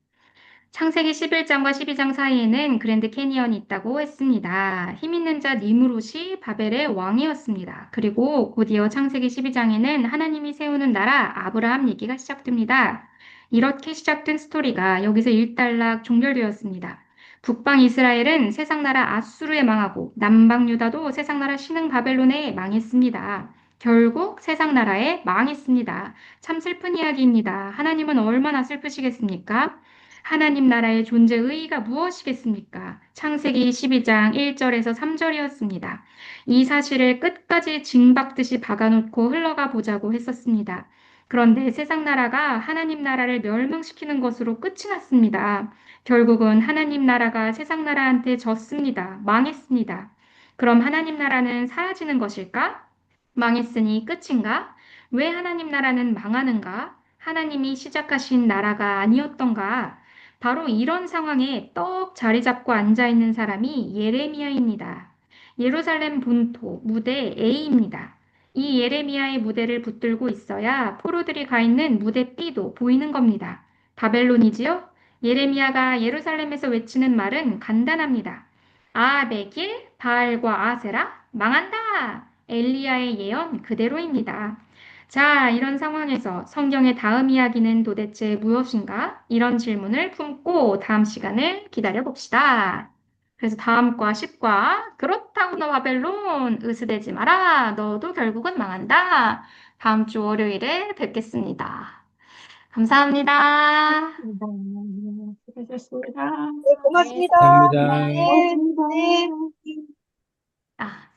창세기 11장과 12장 사이에는 그랜드 캐니언이 있다고 했습니다. 힘 있는 자 니무롯이 바벨의 왕이었습니다. 그리고 곧이어 창세기 12장에는 하나님이 세우는 나라 아브라함 얘기가 시작됩니다. 이렇게 시작된 스토리가 여기서 일단락 종결되었습니다. 북방 이스라엘은 세상 나라 아수르에 망하고 남방 유다도 세상 나라 신흥 바벨론에 망했습니다. 결국 세상 나라에 망했습니다. 참 슬픈 이야기입니다. 하나님은 얼마나 슬프시겠습니까? 하나님 나라의 존재 의의가 무엇이겠습니까? 창세기 12장 1절에서 3절이었습니다. 이 사실을 끝까지 징박듯이 박아놓고 흘러가 보자고 했었습니다. 그런데 세상 나라가 하나님 나라를 멸망시키는 것으로 끝이 났습니다. 결국은 하나님 나라가 세상 나라한테 졌습니다. 망했습니다. 그럼 하나님 나라는 사라지는 것일까? 망했으니 끝인가? 왜 하나님 나라는 망하는가? 하나님이 시작하신 나라가 아니었던가? 바로 이런 상황에 떡 자리 잡고 앉아 있는 사람이 예레미야입니다. 예루살렘 본토 무대 A입니다. 이 예레미야의 무대를 붙들고 있어야 포로들이 가 있는 무대 B도 보이는 겁니다. 바벨론이지요? 예레미야가 예루살렘에서 외치는 말은 간단합니다. 아, 베길, 바알과 아세라, 망한다! 엘리야의 예언 그대로입니다. 자, 이런 상황에서 성경의 다음 이야기는 도대체 무엇인가? 이런 질문을 품고 다음 시간을 기다려 봅시다. 그래서 다음 과 10과 그렇다고 너 바벨론 으스대지 마라. 너도 결국은 망한다. 다음 주 월요일에 뵙겠습니다. 감사합니다. 수고하셨습니다. 네, 네, 고맙습니다. 감사합니다. 네, 고맙습니다. 네. 아.